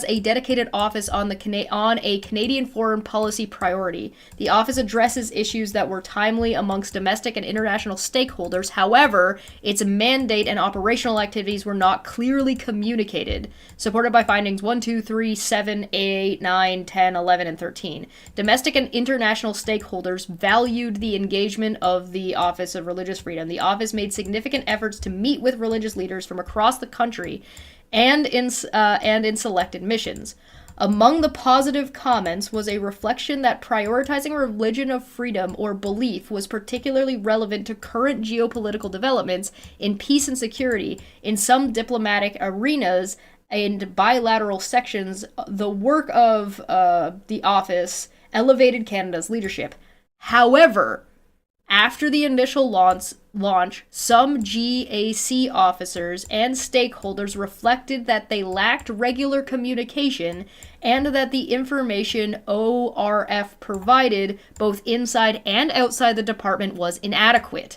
a dedicated office on a Canadian foreign policy priority. The office addresses issues that were timely amongst domestic and international stakeholders. However, its mandate and operational activities were not clearly communicated. Supported by findings 1, 2, 3, 7, 8, 9, 10, 11, and 13. Domestic and international stakeholders valued the engagement of the Office of Religious Freedom. The office made significant efforts to meet with religious leaders from across the country and in selected missions. Among the positive comments was a reflection that prioritizing religion of freedom or belief was particularly relevant to current geopolitical developments in peace and security in some diplomatic arenas and bilateral sections. The work of the office elevated Canada's leadership. However, after the initial launch, some GAC officers and stakeholders reflected that they lacked regular communication and that the information ORF provided, both inside and outside the department, was inadequate.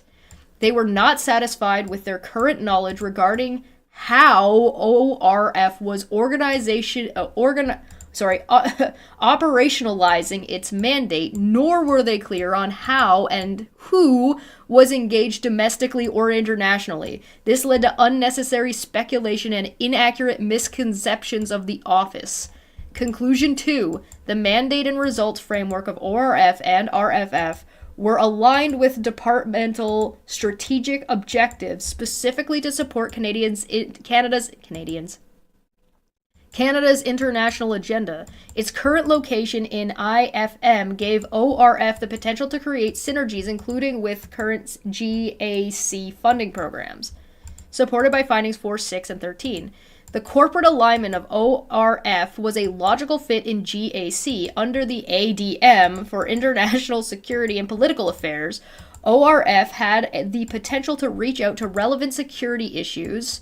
They were not satisfied with their current knowledge regarding how ORF was operationalizing its mandate, nor were they clear on how and who was engaged domestically or internationally. This led to unnecessary speculation and inaccurate misconceptions of the office. Conclusion 2. The mandate and results framework of ORF and RFF were aligned with departmental strategic objectives, specifically to support Canada's Canada's international agenda. Its current location in IFM gave ORF the potential to create synergies, including with current GAC funding programs, supported by findings 4, 6, and 13. The corporate alignment of ORF was a logical fit in GAC under the ADM for international security and political affairs. ORF had the potential to reach out to relevant security issues,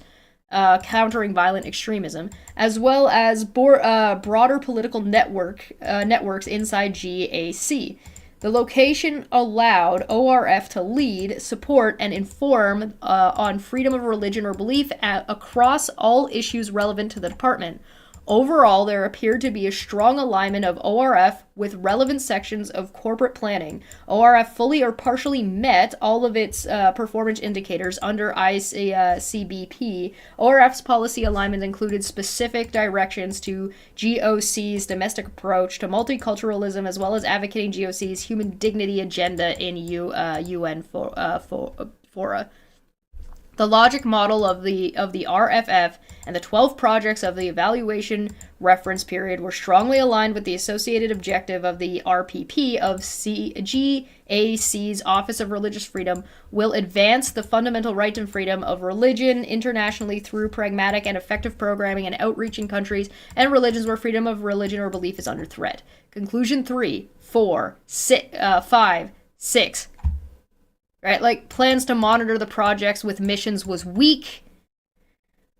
countering violent extremism, as well as broader political networks inside GAC. The location allowed ORF to lead, support, and inform on freedom of religion or belief across all issues relevant to the department. Overall, there appeared to be a strong alignment of ORF with relevant sections of corporate planning. ORF fully or partially met all of its performance indicators under ICBP. ORF's policy alignment included specific directions to GOC's domestic approach to multiculturalism, as well as advocating GOC's human dignity agenda in UN fora. The logic model of the RFF and the 12 projects of the evaluation reference period were strongly aligned with the associated objective of the RPP of GAC's Office of Religious Freedom will advance the fundamental right and freedom of religion internationally through pragmatic and effective programming and outreach in countries and religions where freedom of religion or belief is under threat. Conclusion 3, 4, 5, 6. Right, like plans to monitor the projects with missions was weak.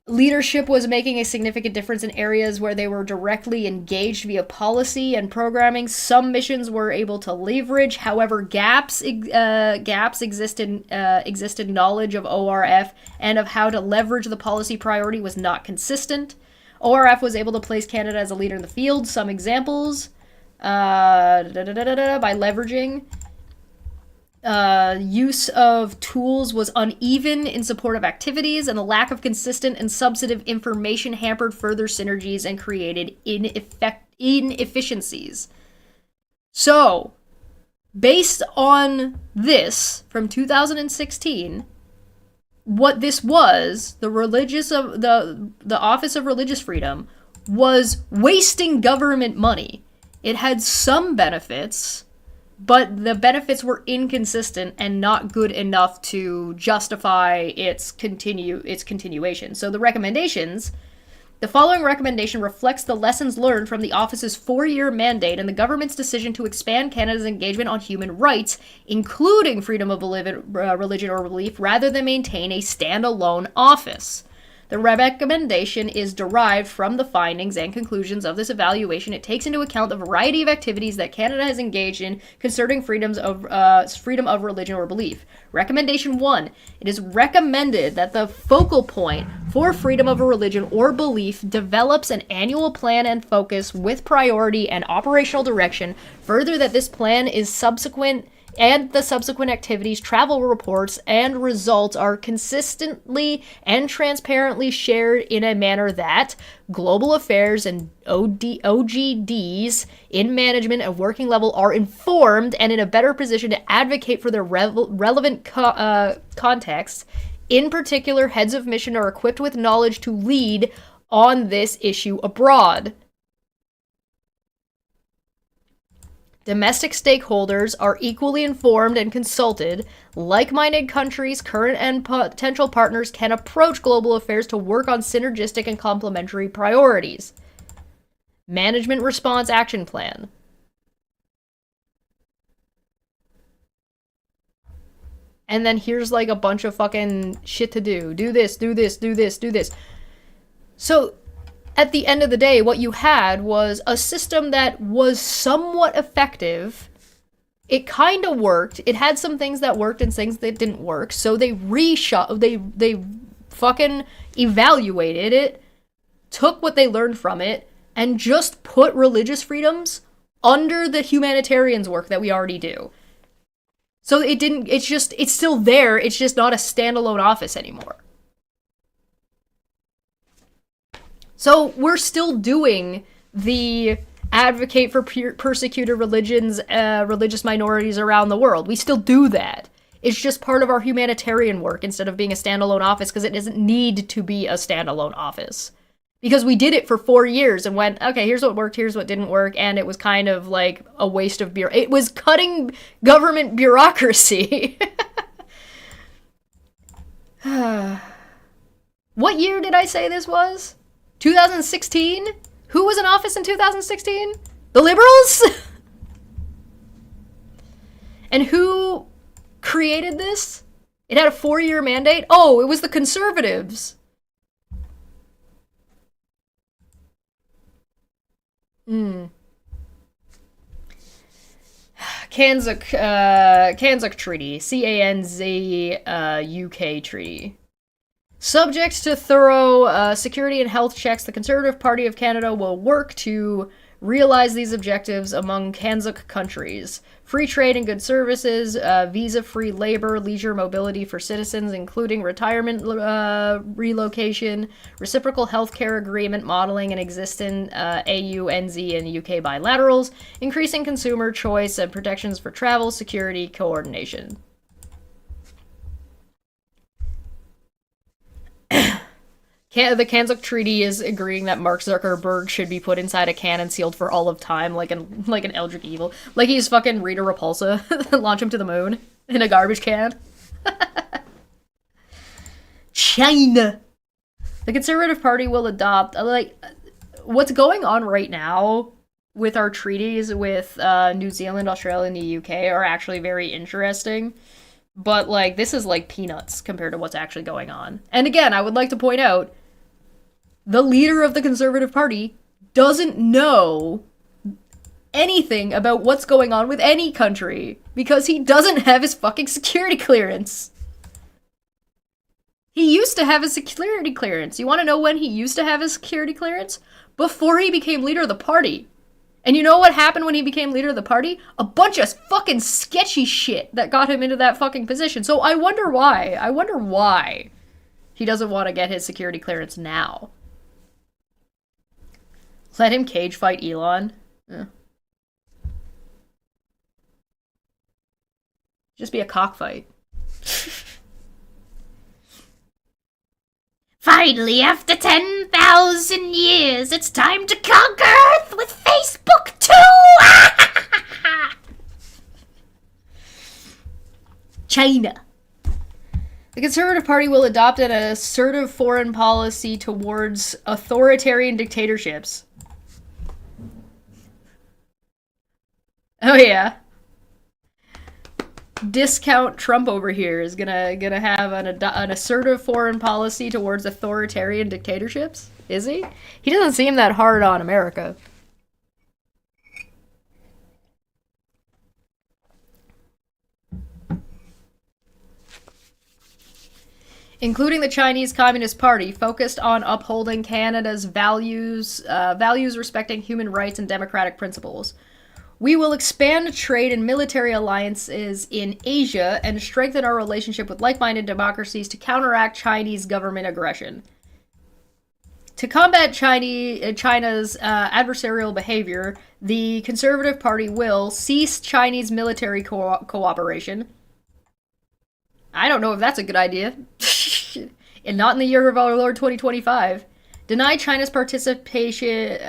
Leadership was making a significant difference in areas where they were directly engaged via policy and programming. Some missions were able to leverage, however, gaps existed. Knowledge of ORF and of how to leverage the policy priority was not consistent. ORF was able to place Canada as a leader in the field. Some examples by leveraging. Use of tools was uneven in support of activities, and the lack of consistent and substantive information hampered further synergies and created inefficiencies. So, based on this from 2016, what this was, the Office of Religious Freedom was wasting government money. It had some benefits, but the benefits were inconsistent and not good enough to justify its continuation. So the recommendations, the following recommendation reflects the lessons learned from the office's 4-year mandate and the government's decision to expand Canada's engagement on human rights, including freedom of religion or belief, rather than maintain a standalone office. The recommendation is derived from the findings and conclusions of this evaluation. It takes into account the variety of activities that Canada has engaged in concerning freedom of religion or belief. Recommendation 1. It is recommended that the focal point for freedom of religion or belief develops an annual plan and focus with priority and operational direction. Further, that this plan is the subsequent activities, travel reports, and results are consistently and transparently shared in a manner that global affairs and OGDs in management and working level are informed and in a better position to advocate for their relevant contexts. In particular, heads of mission are equipped with knowledge to lead on this issue abroad. Domestic stakeholders are equally informed and consulted. Like-minded countries, current and potential partners can approach global affairs to work on synergistic and complementary priorities. Management Response Action Plan. And then here's like a bunch of fucking shit to do. Do this, do this, do this, do this. So at the end of the day, what you had was a system that was somewhat effective. It kind of worked. It had some things that worked and things that didn't work. So they they fucking evaluated it, took what they learned from it, and just put religious freedoms under the humanitarians work that we already do. So it's still there. It's just not a standalone office anymore. So we're still doing the advocate for persecuted religions, religious minorities around the world. We still do that. It's just part of our humanitarian work instead of being a standalone office because it doesn't need to be a standalone office. Because we did it for 4 years and went, okay, here's what worked, here's what didn't work, and it was kind of like a waste of it was cutting government bureaucracy. What year did I say this was? 2016? Who was in office in 2016? The Liberals? And who created this? It had a 4-year mandate? Oh, it was the Conservatives. Kanzuk Treaty. C-A-N-Z UK Treaty. Subject to thorough security and health checks, the Conservative Party of Canada will work to realize these objectives among Kanzuk countries. Free trade and good services, visa-free labor, leisure mobility for citizens, including retirement relocation, reciprocal healthcare agreement modeling and existing AU, NZ, and UK bilaterals, increasing consumer choice and protections for travel, security, coordination. The Kanzuk Treaty is agreeing that Mark Zuckerberg should be put inside a can and sealed for all of time, like an Eldritch Evil. Like he's fucking Rita Repulsa. Launch him to the moon in a garbage can. China! The Conservative Party will adopt, what's going on right now with our treaties with New Zealand, Australia, and the UK are actually very interesting. But, like, this is like peanuts compared to what's actually going on. And again, I would like to point out, the leader of the Conservative Party doesn't know anything about what's going on with any country because he doesn't have his fucking security clearance. He used to have his security clearance. You want to know when he used to have his security clearance? Before he became leader of the party. And you know what happened when he became leader of the party? A bunch of fucking sketchy shit that got him into that fucking position. So I wonder why. I wonder why he doesn't want to get his security clearance now. Let him cage fight Elon. Yeah. Just be a cockfight. Finally, after 10,000 years, it's time to conquer Earth with Facebook too! China. The Conservative Party will adopt an assertive foreign policy towards authoritarian dictatorships. Oh yeah. Discount Trump over here is gonna have an assertive foreign policy towards authoritarian dictatorships? Is he? He doesn't seem that hard on America. Including the Chinese Communist Party, focused on upholding Canada's values respecting human rights and democratic principles. We will expand trade and military alliances in Asia and strengthen our relationship with like-minded democracies to counteract Chinese government aggression. To combat China's adversarial behavior, the Conservative Party will cease Chinese military cooperation. I don't know if that's a good idea. And not in the year of our Lord 2025. Deny China's participation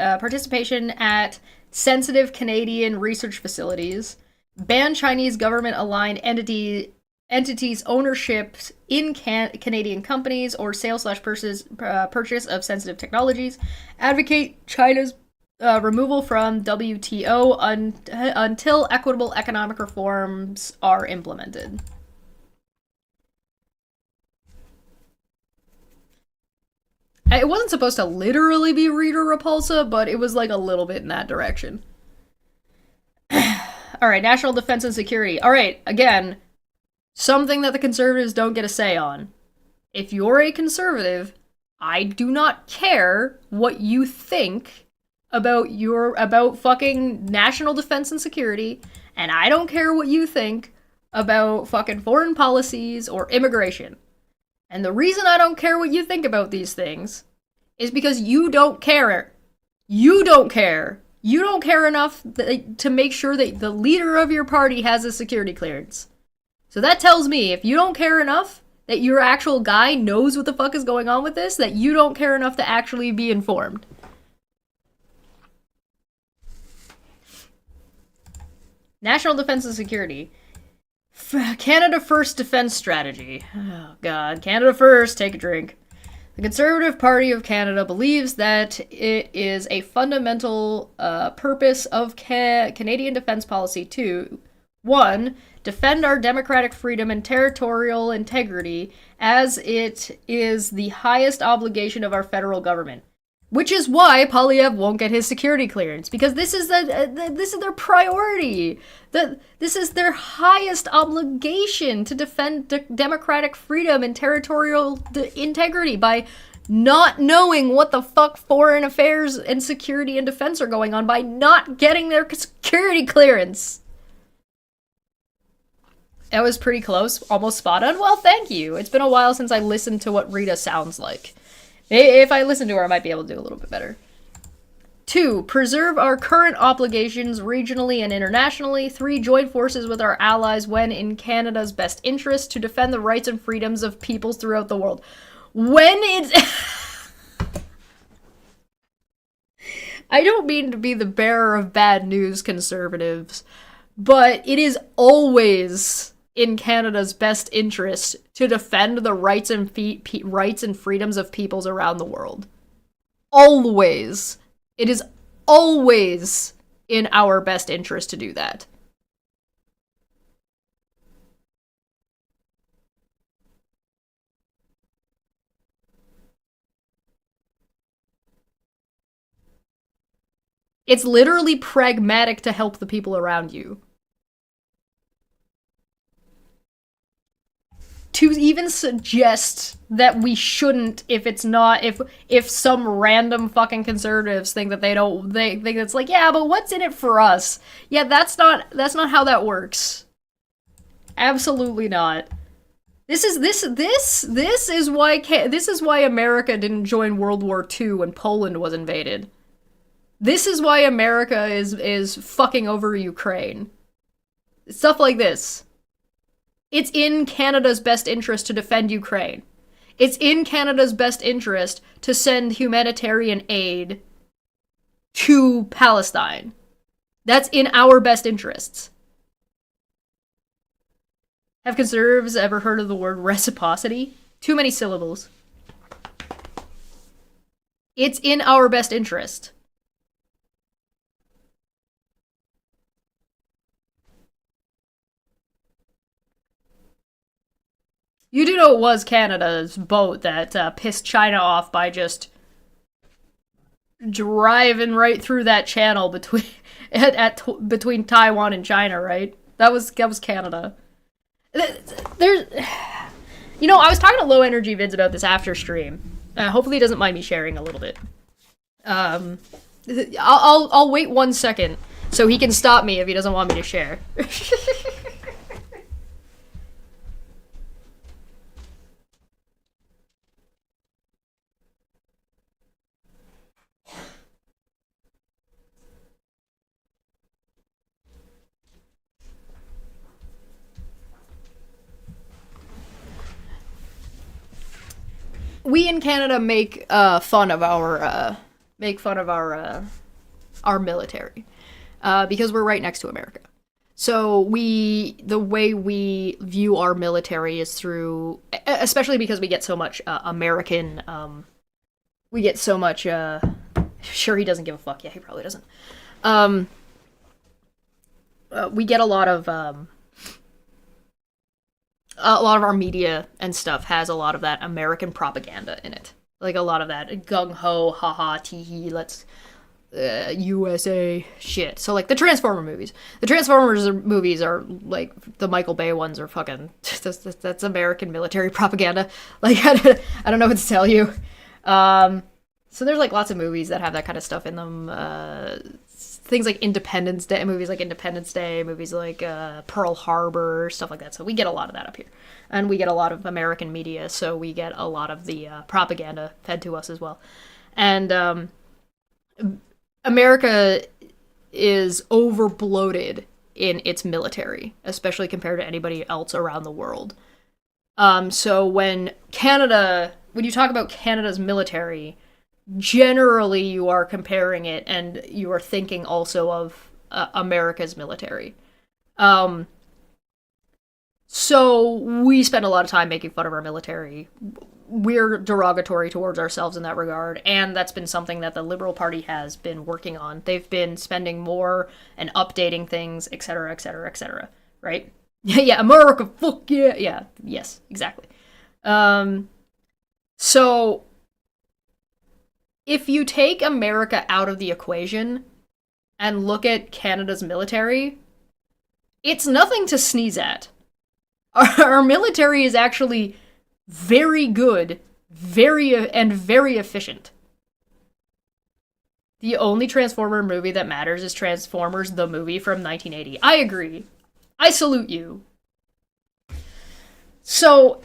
at sensitive Canadian research facilities, ban Chinese government-aligned entities' ownership in Canadian companies or sale/purchase of sensitive technologies, advocate China's removal from WTO until equitable economic reforms are implemented. It wasn't supposed to literally be Rita Repulsa, but it was like a little bit in that direction. Alright, national defense and security. Alright, again, something that the conservatives don't get a say on. If you're a conservative, I do not care what you think about fucking national defense and security, and I don't care what you think about fucking foreign policies or immigration. And the reason I don't care what you think about these things is because you don't care. You don't care. You don't care enough to make sure that the leader of your party has a security clearance. So that tells me if you don't care enough, that your actual guy knows what the fuck is going on with this, that you don't care enough to actually be informed. National defense and security. Canada First defense strategy. Oh god, Canada First, take a drink. The Conservative Party of Canada believes that it is a fundamental purpose of Canadian defense policy to 1. Defend our democratic freedom and territorial integrity as it is the highest obligation of our federal government. Which is why Polyev won't get his security clearance, because this is their priority. This is their highest obligation to defend democratic freedom and territorial integrity by not knowing what the fuck foreign affairs and security and defense are going on, by not getting their security clearance. That was pretty close, almost spot on. Well, thank you. It's been a while since I listened to what Rita sounds like. If I listen to her, I might be able to do a little bit better. 2. Preserve our current obligations regionally and internationally. 3. Join forces with our allies when in Canada's best interest to defend the rights and freedoms of peoples throughout the world. When it's... I don't mean to be the bearer of bad news, conservatives, but it is always in Canada's best interest to defend the rights and freedoms of peoples around the world. Always. It is always in our best interest to do that. It's literally pragmatic to help the people around you. To even suggest that we shouldn't, if it's not, if some random fucking conservatives think that they think it's like, yeah, but what's in it for us? Yeah, that's not how that works. Absolutely not. This is why America didn't join World War II when Poland was invaded. This is why America is fucking over Ukraine. Stuff like this. It's in Canada's best interest to defend Ukraine. It's in Canada's best interest to send humanitarian aid to Palestine. That's in our best interests. Have conservatives ever heard of the word reciprocity? Too many syllables. It's in our best interest. You do know it was Canada's boat that pissed China off by just driving right through that channel between between Taiwan and China, right? That was Canada. There's, you know, I was talking to Low Energy Vids about this after stream. Hopefully, he doesn't mind me sharing a little bit. I'll wait 1 second so he can stop me if he doesn't want me to share. We in Canada make fun of our military because we're right next to America. So the way we view our military is through, especially because we get so much American. We get so much. Sure, he doesn't give a fuck. Yeah, he probably doesn't. We get a lot of our media and stuff has a lot of that American propaganda in it. Like a lot of that gung-ho, haha, tee-hee, let's, USA shit. So like the Transformer movies. The Transformers movies are like, the Michael Bay ones are fucking, that's American military propaganda. Like, I don't know what to tell you. So there's like lots of movies that have that kind of stuff in them. Things like Independence Day, movies like Independence Day, movies like Pearl Harbor, stuff like that. So we get a lot of that up here. And we get a lot of American media, so we get a lot of the propaganda fed to us as well. And America is over-bloated in its military, especially compared to anybody else around the world. So when you talk about Canada's military, generally you are comparing it and you are thinking also of America's military. So we spend a lot of time making fun of our military. We're derogatory towards ourselves in that regard, and that's been something that the Liberal Party has been working on. They've been spending more and updating things, etc., etc., etc., right? Yeah, America, fuck yeah. Yeah, yes, exactly. So if you take America out of the equation and look at Canada's military, it's nothing to sneeze at. Our military is actually very good, very efficient. The only Transformer movie that matters is Transformers the movie from 1980. I agree. I salute you. So,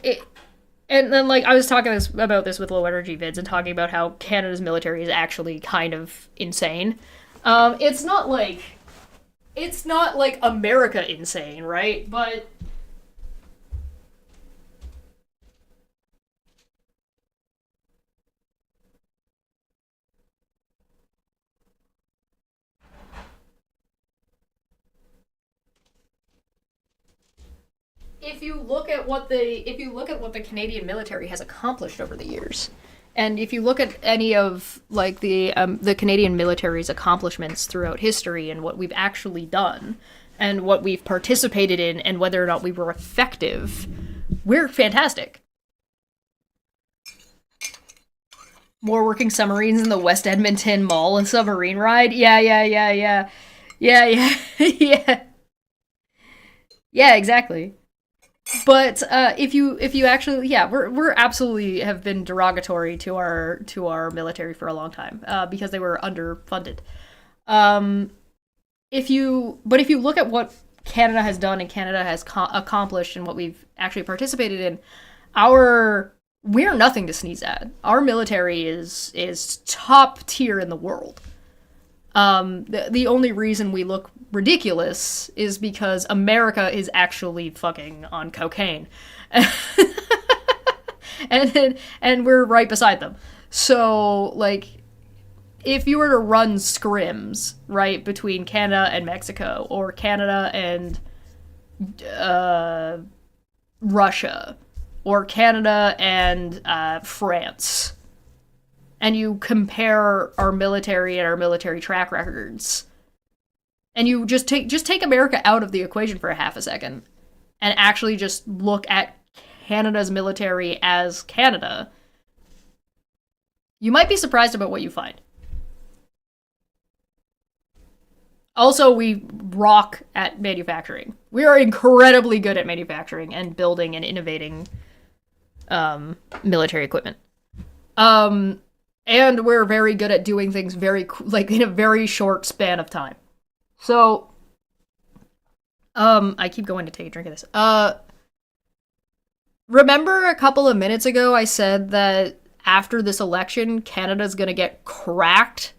and then, like, I was talking about this with Low Energy Vids and talking about how Canada's military is actually kind of insane. It's not like America insane, right? But if you look at what the Canadian military has accomplished over the years, and if you look at any of like the Canadian military's accomplishments throughout history and what we've actually done and what we've participated in and whether or not we were effective, we're fantastic. More working submarines in the West Edmonton Mall and submarine ride? Yeah. Yeah. Yeah, exactly. But if you actually, yeah, we're absolutely have been derogatory to our military for a long time because they were underfunded. If you look at what Canada has done and Canada has accomplished and what we've actually participated in, we're nothing to sneeze at. Our military is top tier in the world. The only reason we look ridiculous is because America is actually fucking on cocaine. and we're right beside them. So, like, if you were to run scrims, right, between Canada and Mexico, or Canada and Russia, or Canada and France, and you compare our military and our military track records, and you just take America out of the equation for a half a second, and actually just look at Canada's military as Canada, you might be surprised about what you find. Also, we rock at manufacturing. We are incredibly good at manufacturing and building and innovating military equipment. And we're very good at doing things in a very short span of time. So, I keep going to take a drink of this. Remember a couple of minutes ago I said that after this election, Canada's gonna get cracked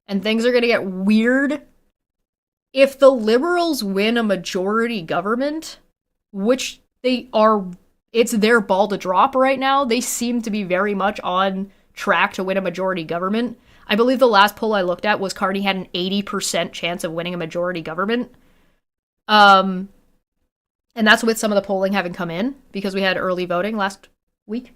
and things are gonna get weird? If the Liberals win a majority government, which they are, it's their ball to drop right now, they seem to be very much on track to win a majority government. I believe the last poll I looked at was Carney had an 80% chance of winning a majority government. And that's with some of the polling having come in, because we had early voting last weekend.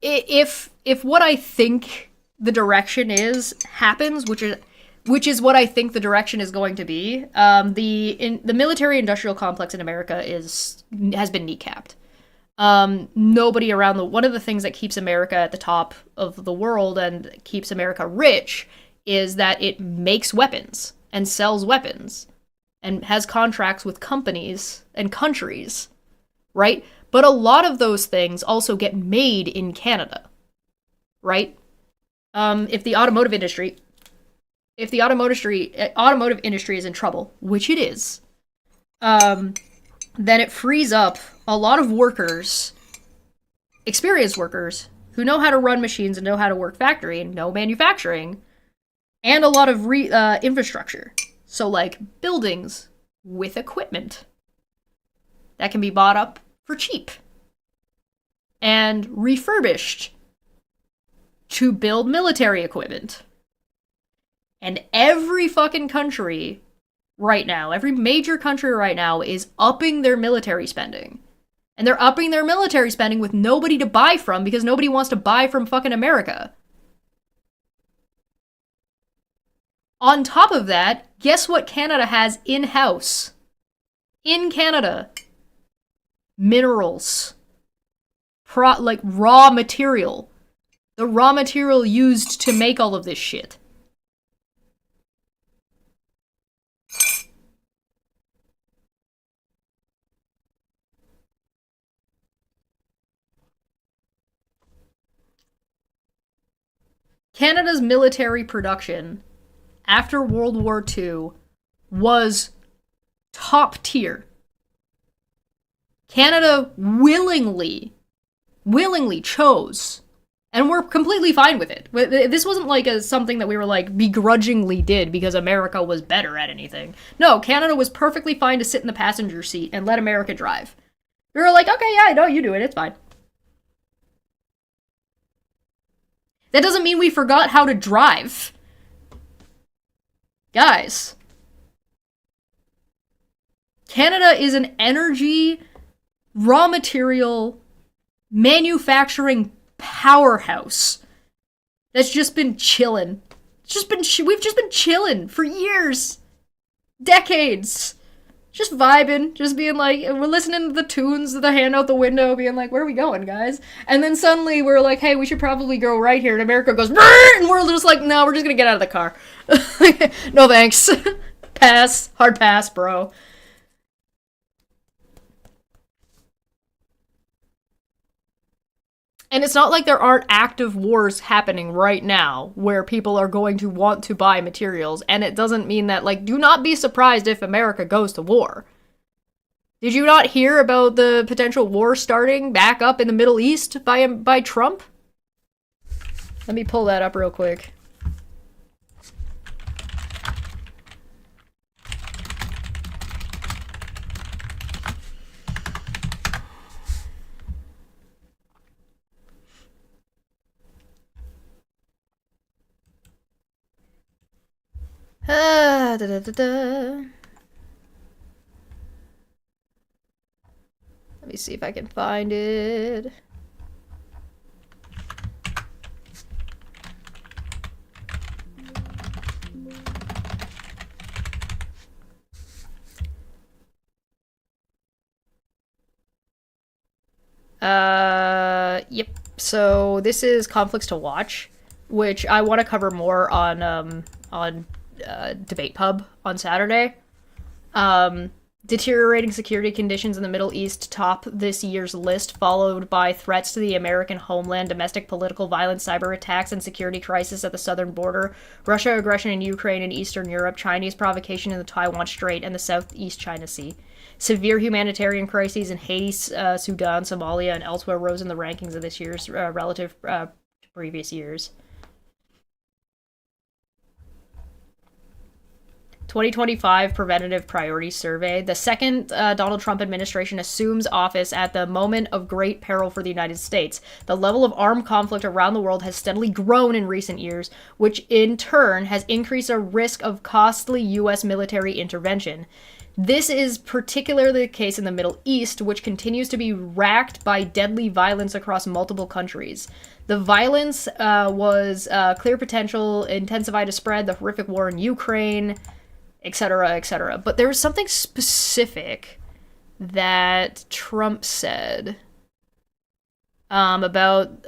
If what I think the direction happens, which is what I think the direction is going to be, the military-industrial complex in America has been kneecapped. Nobody around one of the things that keeps America at the top of the world and keeps America rich is that it makes weapons and sells weapons and has contracts with companies and countries, right? But a lot of those things also get made in Canada, right? If the automotive industry is in trouble, which it is, then it frees up a lot of workers, experienced workers, who know how to run machines and know how to work factory and know manufacturing, and a lot of infrastructure. So, like, buildings with equipment that can be bought up for cheap and refurbished to build military equipment. And every fucking country right now, every major country right now is upping their military spending. And they're upping their military spending with nobody to buy from because nobody wants to buy from fucking America. On top of that, guess what Canada has in-house? In Canada. Minerals. Like raw material. The raw material used to make all of this shit. Canada's military production after World War II was top tier. Canada willingly chose, and we're completely fine with it. This wasn't like something that we were like begrudgingly did because America was better at anything. No, Canada was perfectly fine to sit in the passenger seat and let America drive. We were like, okay, yeah, no, you do it, it's fine. That doesn't mean we forgot how to drive. Guys. Canada is an energy, raw material, manufacturing powerhouse that's just been chilling. We've just been chilling for years. Decades. Just vibing, just being like, we're listening to the tunes, the hand out the window, being like, where are we going, guys? And then suddenly we're like, hey, we should probably go right here. And America goes, Brr! And we're just like, no, we're just gonna get out of the car. No thanks. Pass. Hard pass, bro. And it's not like there aren't active wars happening right now where people are going to want to buy materials. And it doesn't mean that, like, do not be surprised if America goes to war. Did you not hear about the potential war starting back up in the Middle East by Trump? Let me pull that up real quick. Da, da, da, da. Let me see if I can find it. Yep. So this is Conflicts to Watch, which I want to cover more on Debate Pub on Saturday. Deteriorating security conditions in the Middle East top this year's list, followed by threats to the American homeland, domestic political violence, cyber attacks, and security crisis at the southern border, Russia aggression in Ukraine and Eastern Europe, Chinese provocation in the Taiwan Strait and the Southeast China Sea. Severe humanitarian crises in Haiti, Sudan, Somalia, and elsewhere rose in the rankings of this year's relative to previous years. 2025 Preventative Priorities Survey. The second Donald Trump administration assumes office at the moment of great peril for the United States. The level of armed conflict around the world has steadily grown in recent years, which in turn has increased a risk of costly U.S. military intervention. This is particularly the case in the Middle East, which continues to be racked by deadly violence across multiple countries. The violence was clear potential, intensified to spread, the horrific war in Ukraine, etc., etc. But there was something specific that Trump said about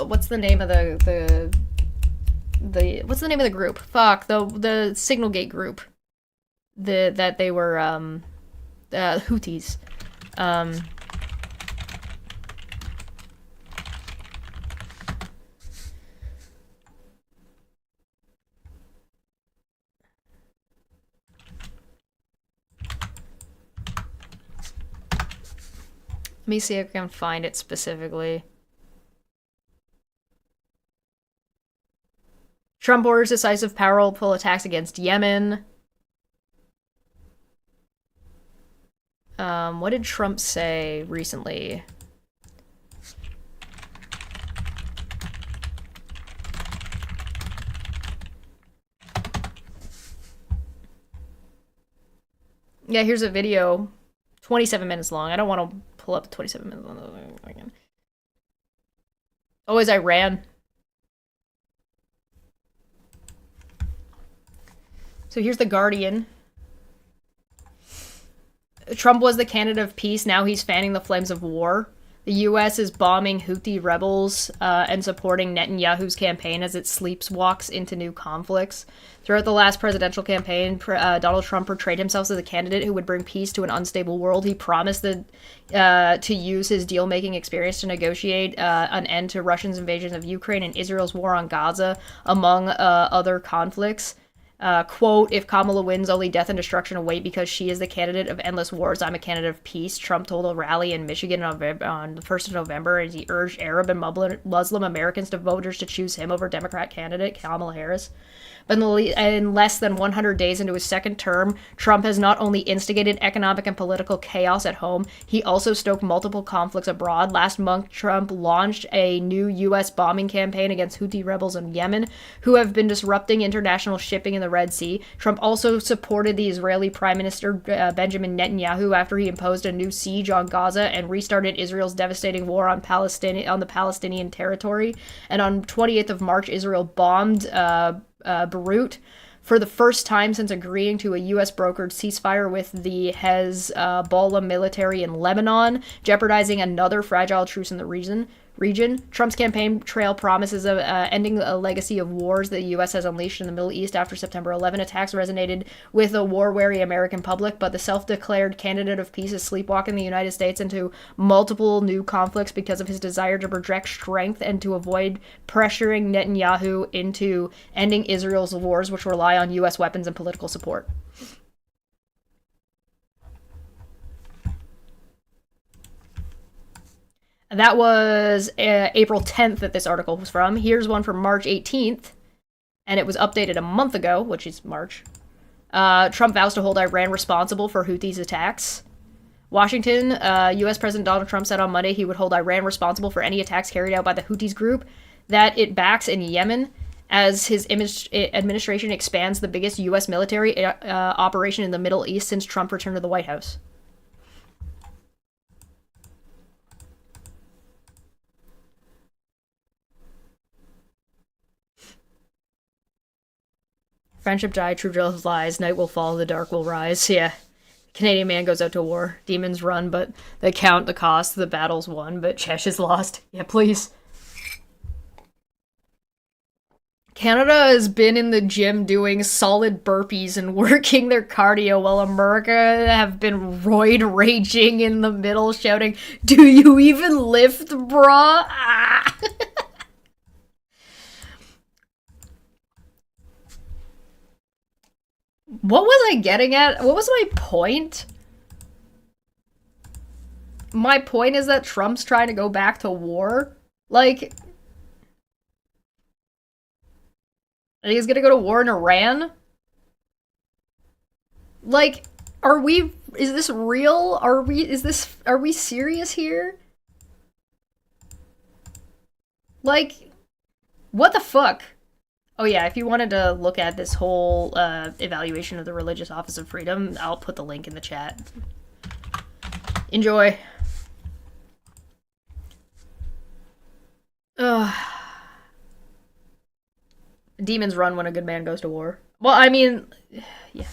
what's the name of the what's the name of the group? Fuck, the Signal Gate group. That they were Houthis. Let me see if I can find it specifically. Trump orders decisive powerful attacks against Yemen. What did Trump say recently? Yeah, here's a video. 27 minutes long. I don't want to pull up 27 minutes long. Oh, is Iran. So here's The Guardian. Trump was the candidate of peace. Now he's fanning the flames of war. The U.S. is bombing Houthi rebels and supporting Netanyahu's campaign as it sleepwalks into new conflicts. Throughout the last presidential campaign, Donald Trump portrayed himself as a candidate who would bring peace to an unstable world. He promised to use his deal-making experience to negotiate an end to Russia's invasion of Ukraine and Israel's war on Gaza, among other conflicts. Quote, if Kamala wins, only death and destruction await because she is the candidate of endless wars. I'm a candidate of peace, Trump told a rally in Michigan on the 1st of November as he urged Arab and Muslim Americans to voters to choose him over Democrat candidate Kamala Harris. But in less than 100 days into his second term, Trump has not only instigated economic and political chaos at home, he also stoked multiple conflicts abroad. Last month, Trump launched a new U.S. bombing campaign against Houthi rebels in Yemen, who have been disrupting international shipping in the Red Sea. Trump also supported the Israeli Prime Minister Benjamin Netanyahu after he imposed a new siege on Gaza and restarted Israel's devastating war on the Palestinian territory. And on 28th of March, Israel bombed Beirut for the first time since agreeing to a U.S. brokered ceasefire with the Hezbollah military in Lebanon, jeopardizing another fragile truce in the region. Trump's campaign trail promises of ending a legacy of wars the U.S. has unleashed in the Middle East after September 11 attacks resonated with a war-weary American public, but the self-declared candidate of peace is sleepwalking the United States into multiple new conflicts because of his desire to project strength and to avoid pressuring Netanyahu into ending Israel's wars, which rely on U.S. weapons and political support. That was April 10th that this article was from. Here's one from March 18th, and it was updated a month ago, which is March. Trump vows to hold Iran responsible for Houthis' attacks. Washington, U.S. President Donald Trump said on Monday he would hold Iran responsible for any attacks carried out by the Houthis group that it backs in Yemen, as his administration expands the biggest U.S. military operation in the Middle East since Trump returned to the White House. Friendship die, true love lies, night will fall, the dark will rise. Yeah. Canadian man goes out to war. Demons run, but they count the cost. The battle's won, but Chesh is lost. Yeah, please. Canada has been in the gym doing solid burpees and working their cardio, while America have been roid raging in the middle, shouting, "Do you even lift, brah?" Ah. What was I getting at? What was my point? My point is that Trump's trying to go back to war. Like, he's gonna go to war in Iran? Like, is this real? Are we serious here? Like, what the fuck? Oh yeah, if you wanted to look at this whole evaluation of the Religious Office of Freedom, I'll put the link in the chat. Enjoy. Ugh. Demons run when a good man goes to war. Well, I mean, yeah.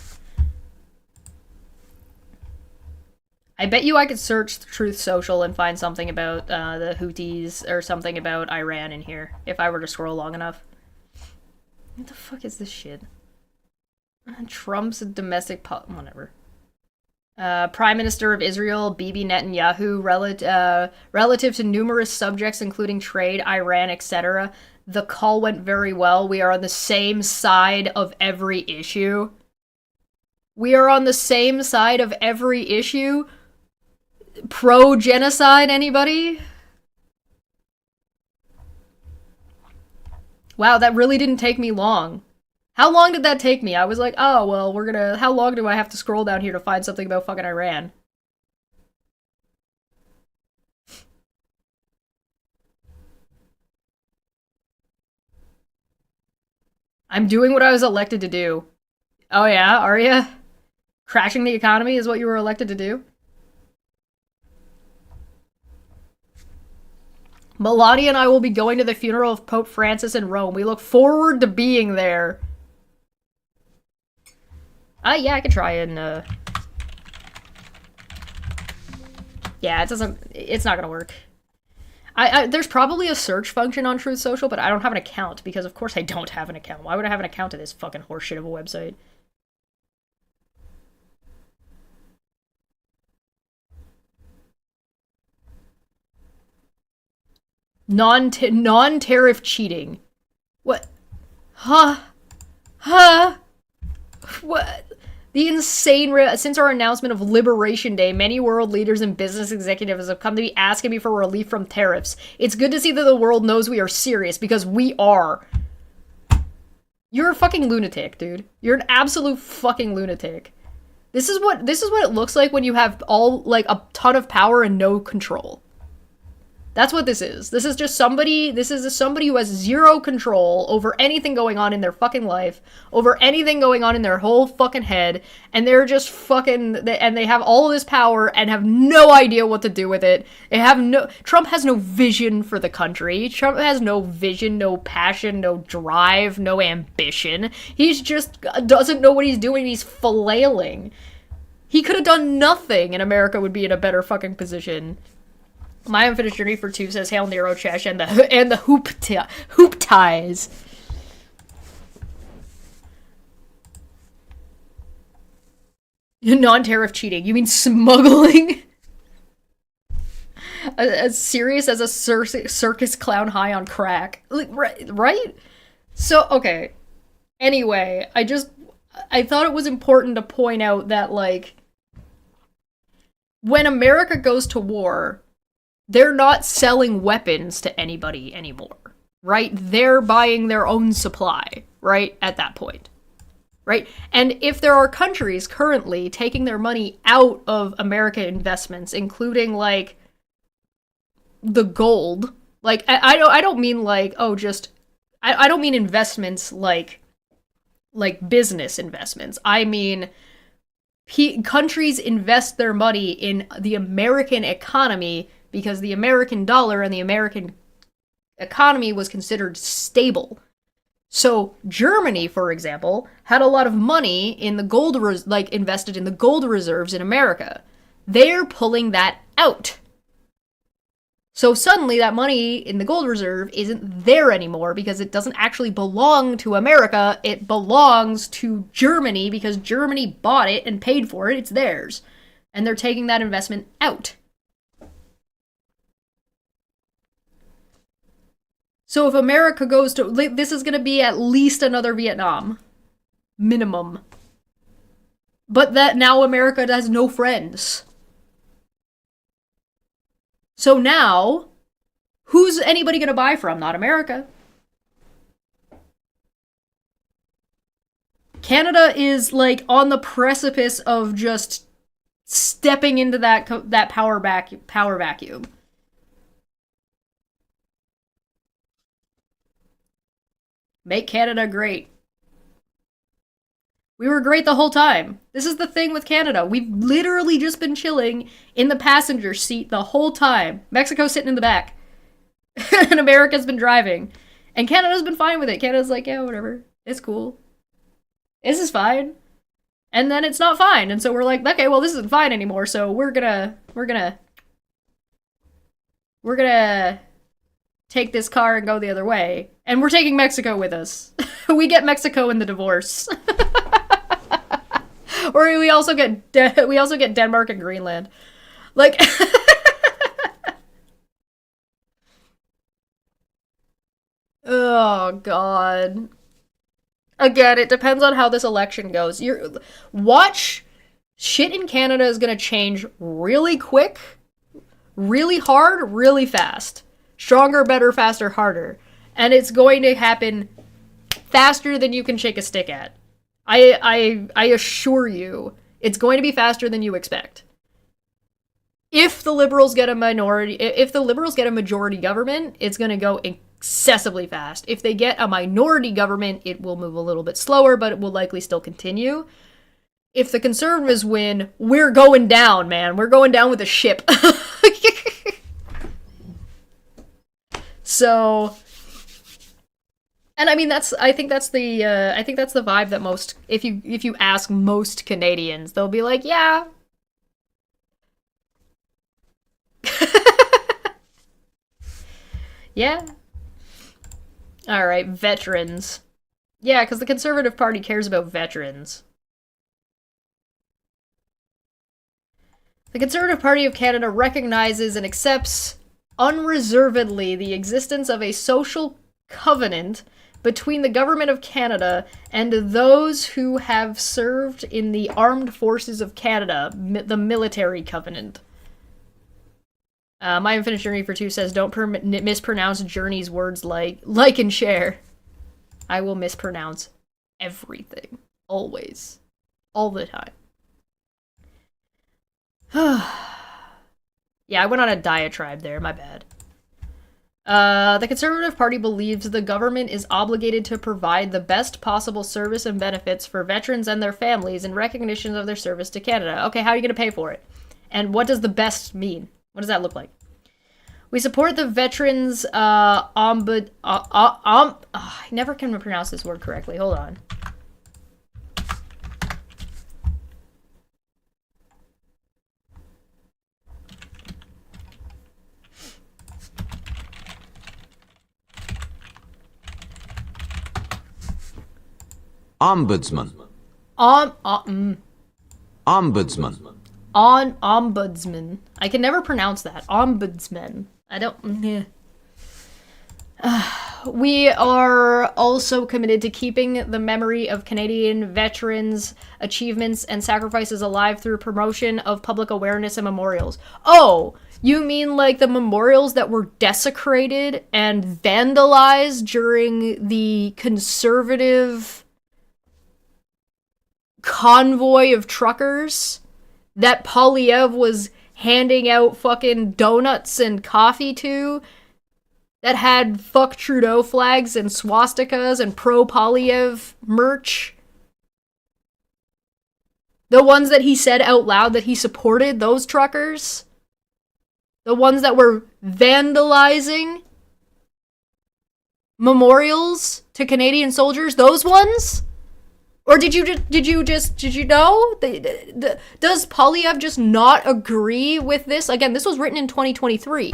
I bet you I could search Truth Social and find something about the Houthis or something about Iran in here if I were to scroll long enough. What the fuck is this shit? Trump's domestic whatever. Prime Minister of Israel, Bibi Netanyahu, relative to numerous subjects including trade, Iran, etc. The call went very well. We are on the same side of every issue. We are on the same side of every issue. Pro-genocide, anybody? Wow, that really didn't take me long. How long did that take me? I was like, oh, well, how long do I have to scroll down here to find something about fucking Iran? I'm doing what I was elected to do. Oh yeah, are ya? Crashing the economy is what you were elected to do? Melania and I will be going to the funeral of Pope Francis in Rome. We look forward to being there. Yeah, I could try and, yeah, it's not gonna work. There's probably a search function on Truth Social, but I don't have an account, because of course I don't have an account. Why would I have an account to this fucking horseshit of a website? Non-tariff cheating. What? Huh? What? The insane... Since our announcement of Liberation Day, many world leaders and business executives have come to be asking me for relief from tariffs. It's good to see that the world knows we are serious, because we are. You're a fucking lunatic, dude. You're an absolute fucking lunatic. This is what it looks like when you have a ton of power and no control. That's what this is. This is somebody who has zero control over anything going on in their fucking life, over anything going on in their whole fucking head, and they're just fucking, and they have all this power and have no idea what to do with it. Trump has no vision for the country. Trump has no vision, no passion, no drive, no ambition. He's just doesn't know what he's doing. He's flailing. He could have done nothing and America would be in a better fucking position. My unfinished journey for 2 says Hail Nero Chesh and the hoop ties. Non-tariff cheating. You mean smuggling? As serious as a circus clown high on crack. Right? So, okay. Anyway, I thought it was important to point out that, like, when America goes to war, they're not selling weapons to anybody anymore, right? They're buying their own supply, right? At that point, right? And if there are countries currently taking their money out of American investments, including, like, the gold, like, I don't mean, like, I don't mean investments like business investments. I mean, countries invest their money in the American economy because the American dollar and the American economy was considered stable. So Germany, for example, had a lot of money in the gold, invested in the gold reserves in America. They're pulling that out. So suddenly that money in the gold reserve isn't there anymore because it doesn't actually belong to America. It belongs to Germany because Germany bought it and paid for it. It's theirs. And they're taking that investment out. So if America goes to... This is going to be at least another Vietnam. Minimum. But that now America has no friends. So now, who's anybody going to buy from? Not America. Canada is, like, on the precipice of just stepping into that power vacuum. Make Canada great. We were great the whole time. This is the thing with Canada. We've literally just been chilling in the passenger seat the whole time. Mexico's sitting in the back. And America's been driving. And Canada's been fine with it. Canada's like, yeah, whatever. It's cool. This is fine. And then it's not fine. And so we're like, okay, well, this isn't fine anymore. So we're gonna take this car and go the other way. And we're taking Mexico with us. We get Mexico in the divorce. Or we also get Denmark and Greenland. Like oh god. Again, it depends on how this election goes. Watch, shit in Canada is gonna change really quick, really hard, really fast. Stronger, better, faster, harder. And it's going to happen faster than you can shake a stick at. I assure you, it's going to be faster than you expect. If the Liberals get a majority government, it's going to go excessively fast. If they get a minority government, it will move a little bit slower, but it will likely still continue. If the Conservatives win, we're going down, man. We're going down with a ship. So, and I mean I think that's the vibe that most, if you ask most Canadians, they'll be like, yeah. Yeah. All right, veterans. Yeah, because the Conservative Party cares about veterans. The Conservative Party of Canada recognizes and accepts unreservedly the existence of a social covenant between the Government of Canada and those who have served in the Armed Forces of Canada, the Military Covenant. My Unfinished Journey for Two says, don't mispronounce Journey's words like and share. I will mispronounce everything. Always. All the time. Yeah, I went on a diatribe there, my bad. The Conservative Party believes the government is obligated to provide the best possible service and benefits for veterans and their families in recognition of their service to Canada. Okay, how are you going to pay for it? And what does the best mean? What does that look like? We support the veterans I never can pronounce this word correctly. Hold on. Ombudsman. Ombudsman. Ombudsman. I can never pronounce that. Ombudsman. I don't... We are also committed to keeping the memory of Canadian veterans' achievements and sacrifices alive through promotion of public awareness and memorials. Oh, you mean like the memorials that were desecrated and vandalized during the Conservative convoy of truckers that Polyev was handing out fucking donuts and coffee to, that had fuck Trudeau flags and swastikas and pro-Polyev merch? The ones that he said out loud that he supported, those truckers? The ones that were vandalizing memorials to Canadian soldiers, those ones? Or did you know? Does Polyev just not agree with this? Again, this was written in 2023.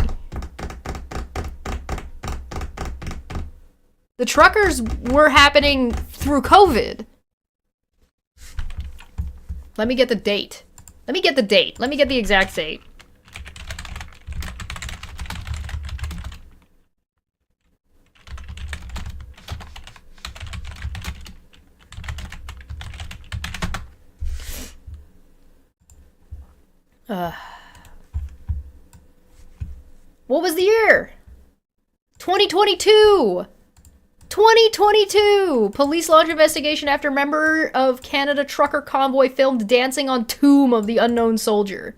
The truckers were happening through COVID. Let me get the date. Let me get the exact date. What was the year? 2022! 2022! Police launch investigation after member of Canada trucker convoy filmed dancing on tomb of the unknown soldier.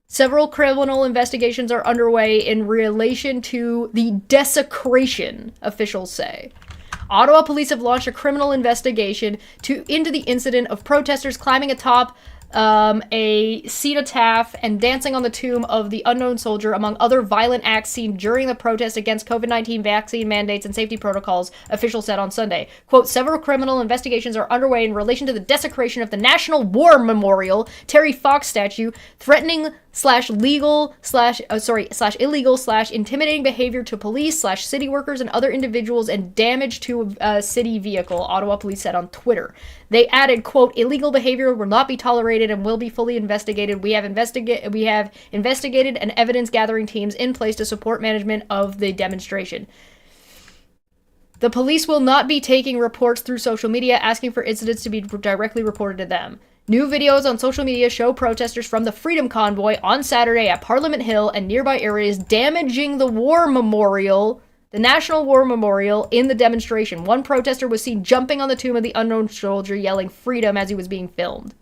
Several criminal investigations are underway in relation to the desecration, officials say. Ottawa police have launched a criminal investigation into the incident of protesters climbing atop a cenotaph and dancing on the tomb of the unknown soldier, among other violent acts seen during the protest against COVID-19 vaccine mandates and safety protocols, officials said on Sunday. Quote, several criminal investigations are underway in relation to the desecration of the National War Memorial, Terry Fox statue, threatening illegal intimidating behavior to police city workers and other individuals, and damage to a city vehicle, Ottawa police said on Twitter. They added, quote, illegal behavior will not be tolerated and will be fully investigated. We have investigated and evidence gathering teams in place to support management of the demonstration. The police will not be taking reports through social media, asking for incidents to be directly reported to them. New videos on social media show protesters from the Freedom Convoy on Saturday at Parliament Hill and nearby areas damaging the war memorial, the National War Memorial in the demonstration. One protester was seen jumping on the tomb of the unknown soldier, yelling freedom as he was being filmed.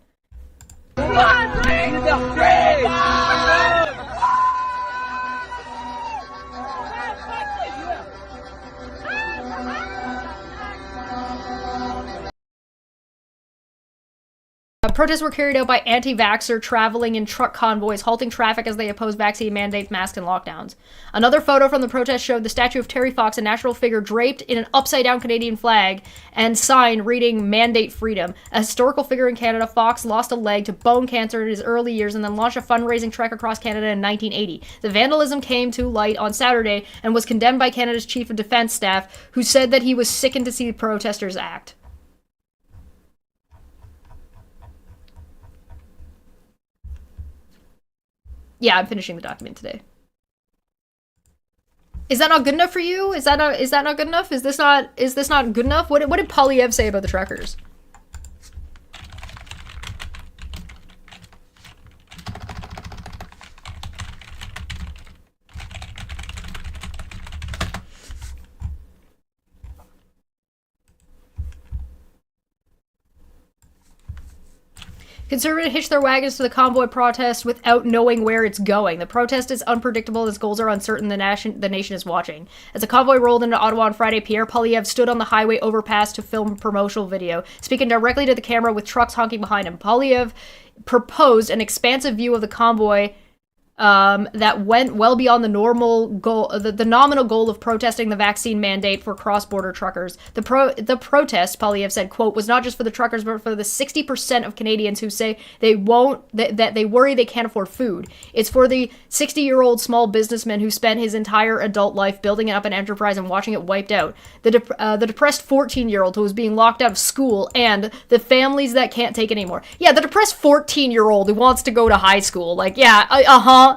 Protests were carried out by anti-vaxxer traveling in truck convoys, halting traffic as they opposed vaccine mandates, masks, and lockdowns. Another photo from the protest showed the statue of Terry Fox, a national figure draped in an upside-down Canadian flag and sign reading "Mandate Freedom." A historical figure in Canada, Fox lost a leg to bone cancer in his early years and then launched a fundraising trek across Canada in 1980. The vandalism came to light on Saturday and was condemned by Canada's Chief of Defence Staff, who said that he was sickened to see the protesters act. Yeah, I'm finishing the document today. Is that not good enough for you? Is that not good enough? Is this not good enough? What did Polyev say about the truckers? Conservatives hitch their wagons to the convoy protest without knowing where it's going. The protest is unpredictable, its goals are uncertain, the nation is watching. As the convoy rolled into Ottawa on Friday, Pierre Poilievre stood on the highway overpass to film a promotional video, speaking directly to the camera with trucks honking behind him. Poilievre proposed an expansive view of the convoy that went well beyond the normal goal, the nominal goal of protesting the vaccine mandate for cross-border truckers. The protest, Poilievre said, quote, was not just for the truckers, but for the 60% of Canadians who say they won't, that they worry they can't afford food. It's for the 60-year-old small businessman who spent his entire adult life building up an enterprise and watching it wiped out. The depressed 14-year-old who was being locked out of school, and the families that can't take it anymore. Yeah, the depressed 14-year-old who wants to go to high school. Like, yeah,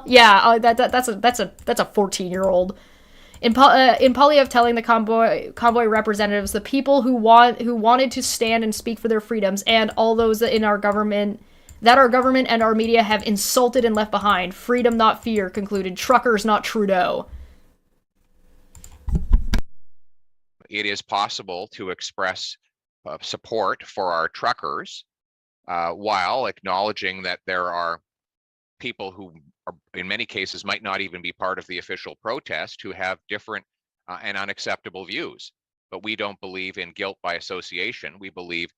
yeah, that's a 14-year-old. In Poilievre telling the convoy representatives, the people who wanted to stand and speak for their freedoms, and all those in our government, that our government and our media have insulted and left behind. Freedom, not fear, concluded. Truckers, not Trudeau. It is possible to express support for our truckers while acknowledging that there are people who are, in many cases, might not even be part of the official protest, who have different and unacceptable views. But we don't believe in guilt by association. We believe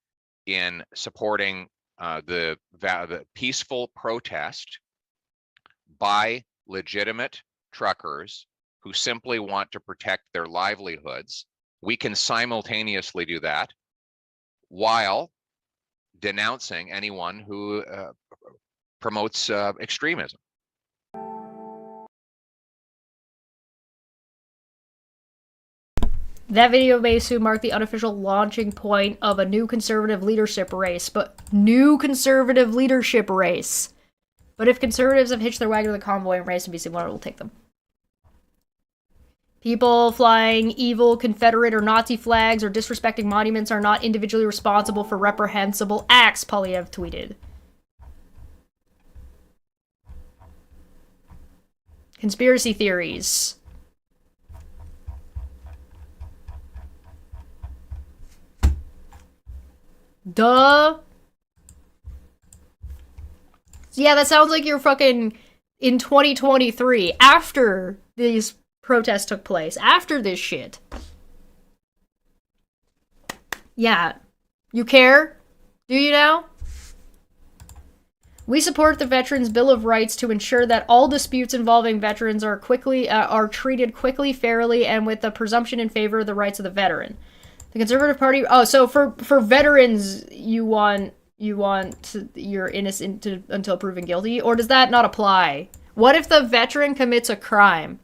in supporting the peaceful protest by legitimate truckers who simply want to protect their livelihoods. We can simultaneously do that while denouncing anyone who promotes extremism. That video may soon mark the unofficial launching point of a new conservative leadership race. But if conservatives have hitched their wagon to the convoy and race to BC, one will take them. People flying evil Confederate or Nazi flags or disrespecting monuments are not individually responsible for reprehensible acts, Poilievre tweeted. Conspiracy theories. Duh. Yeah, that sounds like you're fucking in 2023, after these protests took place, after this shit. Yeah. You care? Do you now? We support the Veterans Bill of Rights to ensure that all disputes involving veterans are treated quickly, fairly, and with the presumption in favor of the rights of the veteran. The Conservative Party. Oh, so for veterans, you're innocent until proven guilty, or does that not apply? What if the veteran commits a crime?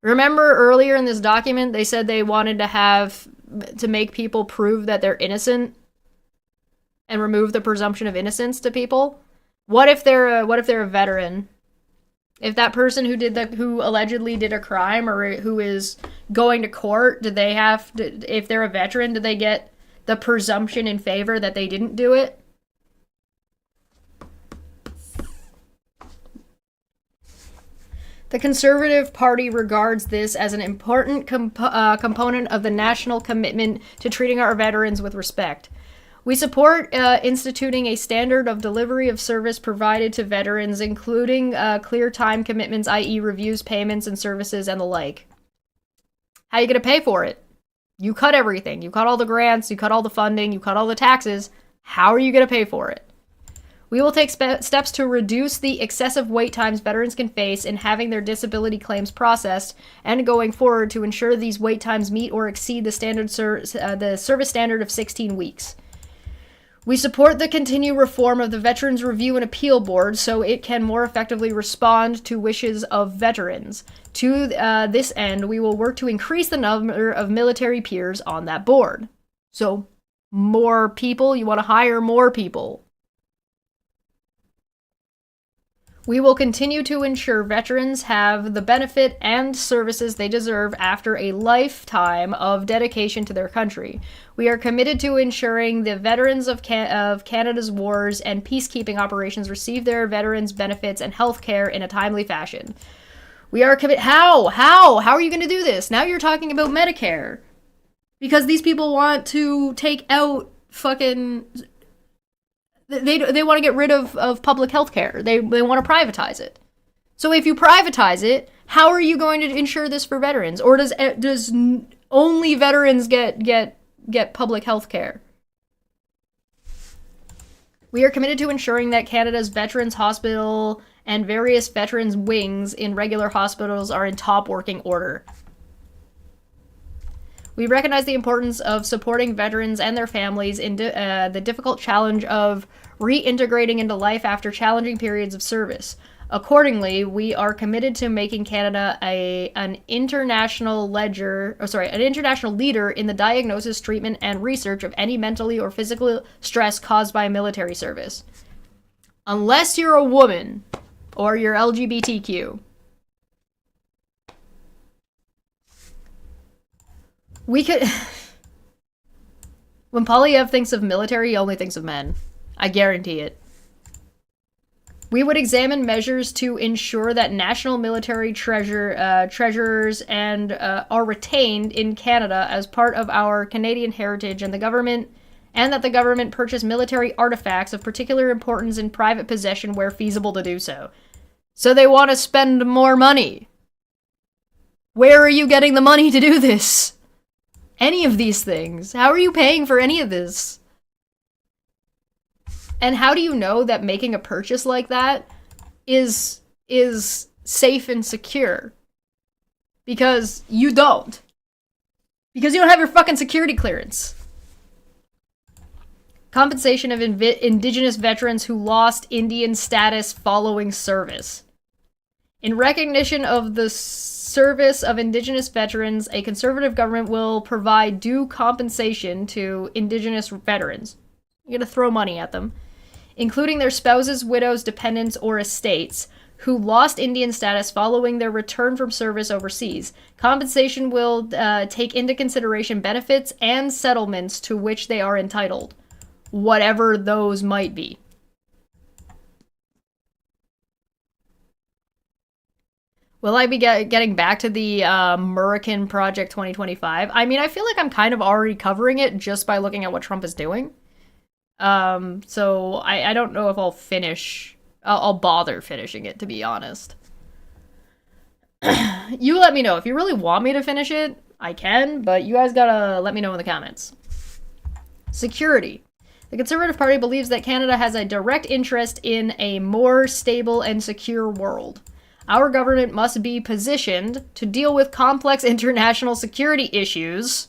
Remember earlier in this document, they said they wanted to make people prove that they're innocent and remove the presumption of innocence to people. What if they're a veteran? If that person who allegedly did a crime or who is going to court, if they're a veteran, do they get the presumption in favor that they didn't do it? The Conservative Party regards this as an important component of the national commitment to treating our veterans with respect. We support instituting a standard of delivery of service provided to veterans, including clear time commitments, i.e. reviews, payments, and services, and the like. How are you going to pay for it? You cut everything. You cut all the grants, you cut all the funding, you cut all the taxes. How are you going to pay for it? We will take steps to reduce the excessive wait times veterans can face in having their disability claims processed, and going forward to ensure these wait times meet or exceed the service standard of 16 weeks. We support the continued reform of the Veterans Review and Appeal Board so it can more effectively respond to wishes of veterans. To this end, we will work to increase the number of military peers on that board. So, more people, you want to hire more people. We will continue to ensure veterans have the benefit and services they deserve after a lifetime of dedication to their country. We are committed to ensuring the veterans of Canada's wars and peacekeeping operations receive their veterans' benefits and health care in a timely fashion. We are committed. How are you going to do this? Now you're talking about Medicare. Because these people want to take out fucking... They want to get rid of public health care. They want to privatize it. So if you privatize it, how are you going to ensure this for veterans? Or does only veterans get public health care? We are committed to ensuring that Canada's Veterans Hospital and various veterans wings in regular hospitals are in top working order. We recognize the importance of supporting veterans and their families in the difficult challenge of reintegrating into life after challenging periods of service. Accordingly, we are committed to making Canada an international leader in the diagnosis, treatment, and research of any mentally or physical stress caused by military service. Unless you're a woman or you're LGBTQ. We could... When Polyev thinks of military, he only thinks of men. I guarantee it. We would examine measures to ensure that national military treasures and are retained in Canada as part of our Canadian heritage, and that the government purchase military artifacts of particular importance in private possession where feasible to do so. So they want to spend more money. Where are you getting the money to do this? Any of these things. How are you paying for any of this? And how do you know that making a purchase like that is safe and secure? Because you don't. Because you don't have your fucking security clearance. Compensation of Indigenous veterans who lost Indian status following service. In recognition of the service of Indigenous veterans, a Conservative government will provide due compensation to Indigenous veterans. You're gonna throw money at them. Including their spouses, widows, dependents, or estates, who lost Indian status following their return from service overseas. Compensation will take into consideration benefits and settlements to which they are entitled, whatever those might be. Will I be getting back to the American Project 2025? I mean, I feel like I'm kind of already covering it just by looking at what Trump is doing. So I don't know if I'll bother finishing it, to be honest. You let me know. If you really want me to finish it, I can, but you guys gotta let me know in the comments. Security. The Conservative Party believes that Canada has a direct interest in a more stable and secure world. Our government must be positioned to deal with complex international security issues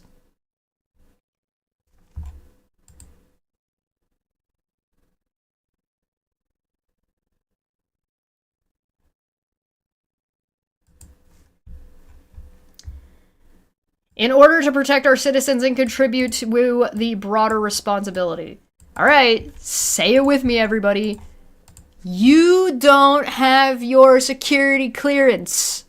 in order to protect our citizens and contribute to the broader responsibility. All right, say it with me, everybody. You don't have your security clearance.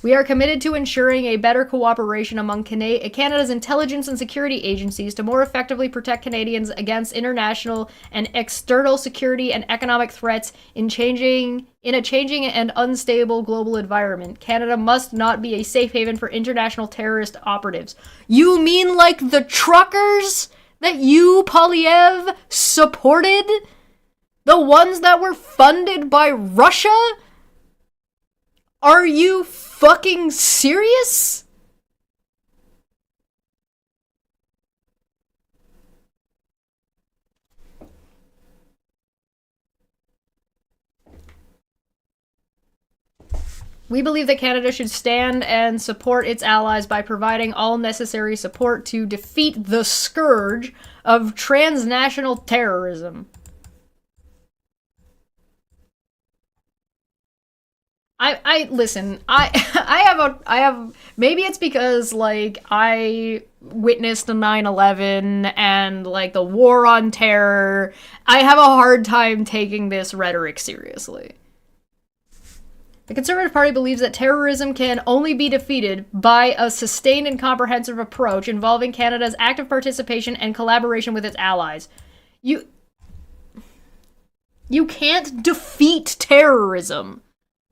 We are committed to ensuring a better cooperation among Canada's intelligence and security agencies to more effectively protect Canadians against international and external security and economic threats in a changing and unstable global environment. Canada must not be a safe haven for international terrorist operatives. You mean like the truckers that you, Polyev, supported? The ones that were funded by Russia? Are you fucking serious? We believe that Canada should stand and support its allies by providing all necessary support to defeat the scourge of transnational terrorism. Listen, I have, maybe it's because, like, I witnessed the 9/11 and, like, the war on terror. I have a hard time taking this rhetoric seriously. The Conservative Party believes that terrorism can only be defeated by a sustained and comprehensive approach involving Canada's active participation and collaboration with its allies. You can't defeat terrorism.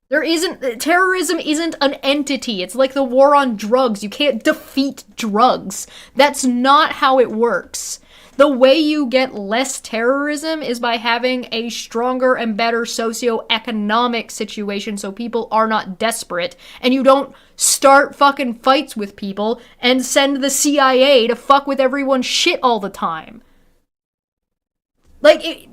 Terrorism isn't an entity. It's like the war on drugs. You can't defeat drugs. That's not how it works. The way you get less terrorism is by having a stronger and better socioeconomic situation so people are not desperate and you don't start fucking fights with people and send the CIA to fuck with everyone's shit all the time. Like,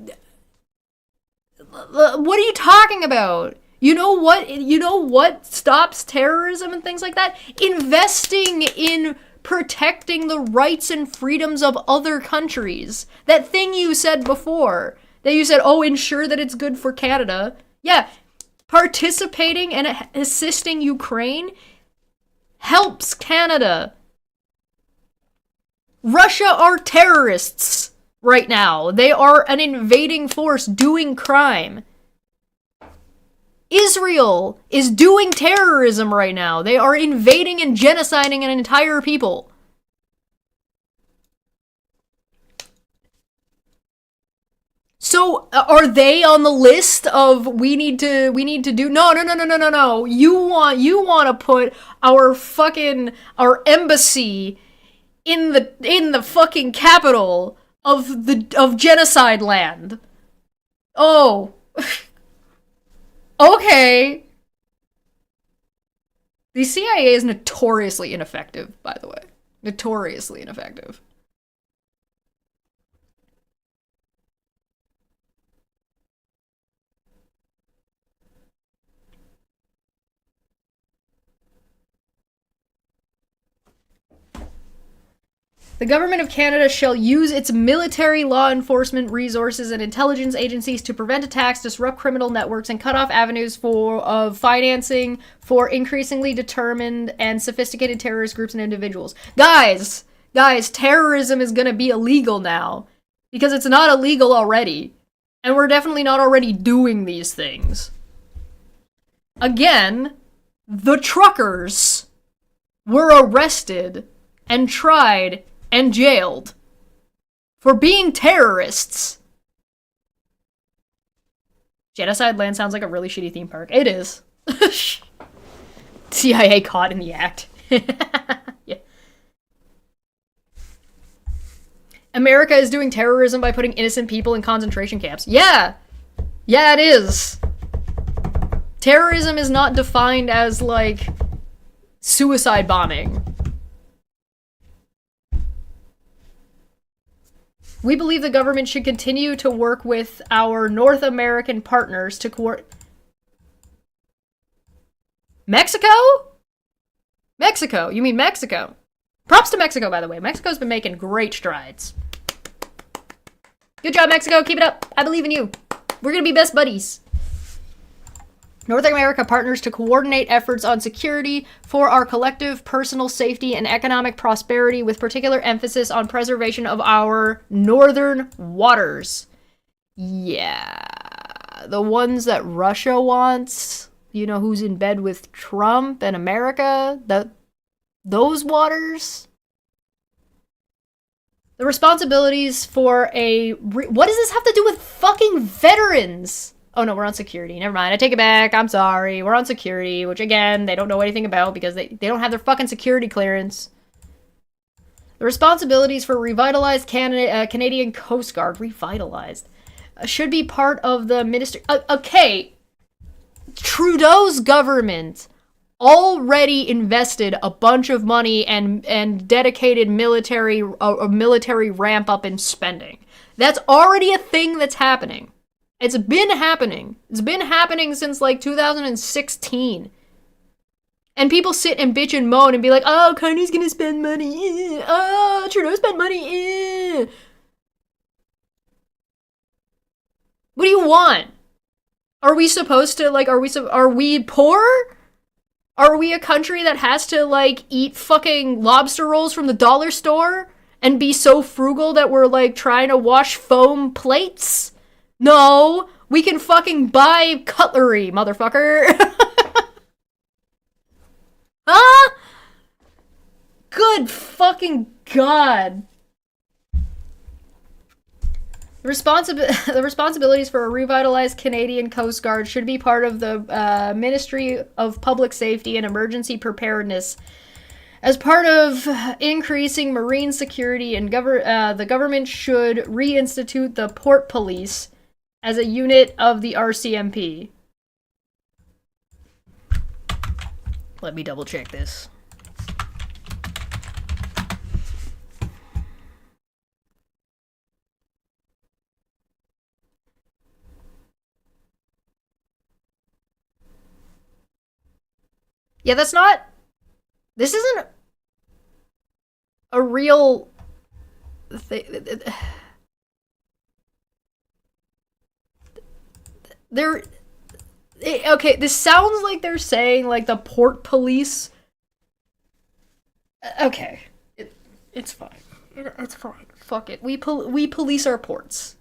what are you talking about? You know what stops terrorism and things like that? Investing in protecting the rights and freedoms of other countries. That thing you said before, that you said, oh, ensure that it's good for Canada. Yeah, participating and assisting Ukraine helps Canada. Russia are terrorists right now. They are an invading force doing crime. Israel is doing terrorism right now. They are invading and genociding an entire people. So, are they on the list of we need to do? No. You want to put our embassy in the fucking capital of genocide land. Oh. Okay. The CIA is notoriously ineffective, by the way. Notoriously ineffective. The Government of Canada shall use its military, law enforcement resources, and intelligence agencies to prevent attacks, disrupt criminal networks, and cut off avenues of financing for increasingly determined and sophisticated terrorist groups and individuals. Guys, terrorism is gonna be illegal now. Because it's not illegal already. And we're definitely not already doing these things. Again, the truckers were arrested and tried and jailed for being terrorists. Genocide Land sounds like a really shitty theme park. It is. CIA caught in the act. Yeah. America is doing terrorism by putting innocent people in concentration camps. Yeah, it is. Terrorism is not defined as, like, suicide bombing. We believe the government should continue to work with our North American partners to Mexico? Mexico. You mean Mexico. Props to Mexico, by the way. Mexico's been making great strides. Good job, Mexico. Keep it up. I believe in you. We're gonna be best buddies. North America partners to coordinate efforts on security for our collective personal safety and economic prosperity, with particular emphasis on preservation of our northern waters. Yeah, the ones that Russia wants you know, who's in bed with Trump and America, those waters. The responsibilities for what does this have to do with fucking veterans? Oh no, we're on security. Never mind. I take it back. I'm sorry. We're on security, which again, they don't know anything about because they don't have their fucking security clearance. The responsibilities for revitalized Canadian Coast Guard, revitalized, should be part of the ministry. Okay. Trudeau's government already invested a bunch of money and dedicated military ramp up in spending. That's already a thing that's happening. It's been happening. It's been happening since like 2016. And people sit and bitch and moan and be like, oh, Carney's gonna spend money. Oh, Trudeau spent money. What do you want? Are we supposed to, like, are we poor? Are we a country that has to, like, eat fucking lobster rolls from the dollar store and be so frugal that we're, like, trying to wash foam plates? No, we can fucking buy cutlery, motherfucker. Huh? Good fucking God. The responsibilities for a revitalized Canadian Coast Guard should be part of the Ministry of Public Safety and Emergency Preparedness. As part of increasing marine security, and the government should reinstitute the Port Police as a unit of the RCMP. Let me double check this. Yeah, that's not... This isn't a real thing. Okay, this sounds like they're saying, like, the port police... Okay. It's fine. It's fine. Fuck it. We police our ports.